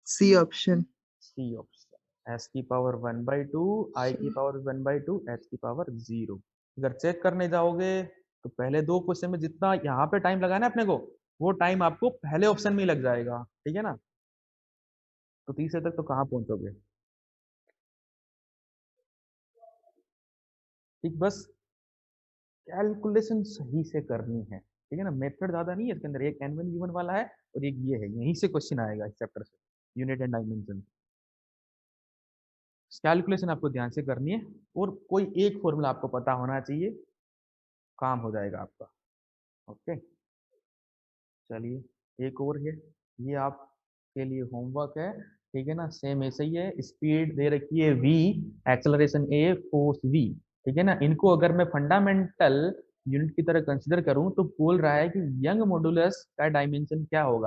C: C option.
A: C option, S की पावर 1 by 2, आई की पावर 1 by 2, एच की पावर 0। अगर चेक करने जाओगे तो पहले दो क्वेश्चन में जितना यहाँ पे टाइम लगाना है अपने को, वो टाइम आपको पहले ऑप्शन में ही लग जाएगा, ठीक है ना। तो तीसरे तक तो कहाँ पहुंचोगे। ठीक, बस कैलकुलेशन सही से करनी है, ठीक है ना। मेथड ज्यादा नहीं है इसके अंदर, एक N1 V1 वाला है और एक ये है, यहीं से क्वेश्चन आएगा इस चैप्टर से, यूनिट एंड डायमेंशन। कैलकुलेशन आपको ध्यान से करनी है और कोई एक फॉर्मूला आपको पता होना चाहिए, काम हो जाएगा आपका। ओके, चलिए एक और है, ये आपके लिए होमवर्क है, ठीक है ना। सेम ऐसे ही है, स्पीड दे रखी है v, acceleration a, force v, ठीक है ना। इनको अगर मैं फंडामेंटल यूनिट की तरह कंसीडर करूं तो बोल रहा है कि यंग मॉडुलस का डायमेंशन क्या होगा।